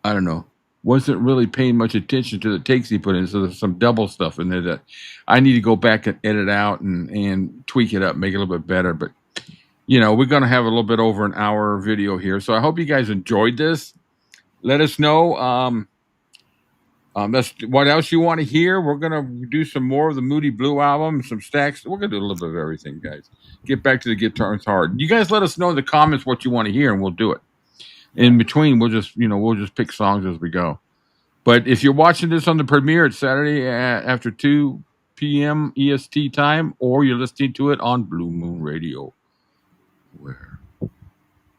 don't know, wasn't really paying much attention to the takes he put in. So there's some double stuff in there that I need to go back and edit out and tweak it up, make it a little bit better. But we're going to have a little bit over an hour video here. So I hope you guys enjoyed this. Let us know. That's what else you want to hear. We're going to do some more of the Moody Blue album, some stacks. We're going to do a little bit of everything, guys. Get back to the guitars hard. You guys let us know in the comments what you want to hear, and we'll do it. In between, we'll just pick songs as we go. But if you're watching this on the premiere, it's Saturday after 2 p.m. EST time, or you're listening to it on Blue Moon Radio, where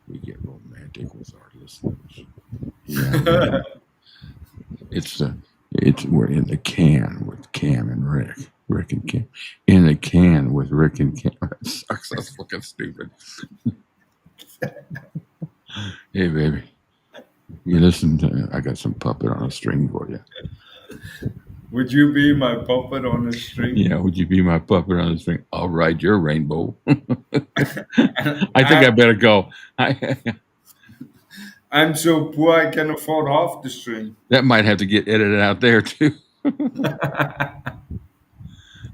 we get romantic with our listeners. Yeah. We're in the can with Cam and Rick and Cam. In the can with Rick and Cam. That sucks. That's fucking stupid. Hey, baby. You listen to, I got some puppet on a string for you. Would you be my puppet on a string? Yeah, would you be my puppet on a string? I'll ride your rainbow. I think I better go. I'm so poor I can afford half the string. That might have to get edited out there too.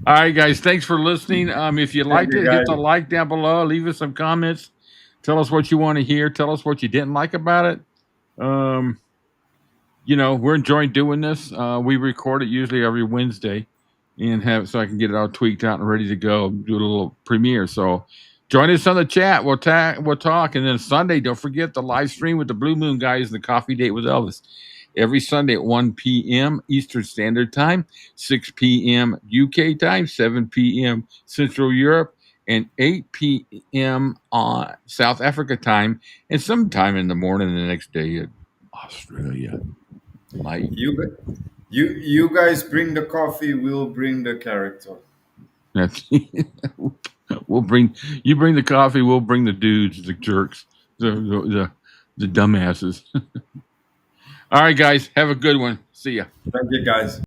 All right, guys. Thanks for listening. If you liked it, hit the like down below. Leave us some comments. Tell us what you want to hear. Tell us what you didn't like about it. We're enjoying doing this. We record it usually every Wednesday, and so I can get it all tweaked out and ready to go. Do a little premiere. So join us on the chat. We'll talk, and then Sunday, don't forget the live stream with the Blue Moon guys and the coffee date with Elvis. Every Sunday at 1 p.m. Eastern Standard Time, 6 p.m. UK time, 7 p.m. Central Europe, and 8 p.m. on South Africa time, and sometime in the morning the next day at Australia. Light. You guys bring the coffee, we'll bring the character. We'll bring the coffee, we'll bring the dudes, the jerks, the dumbasses. All right, guys, have a good one. See ya. Thank you, guys.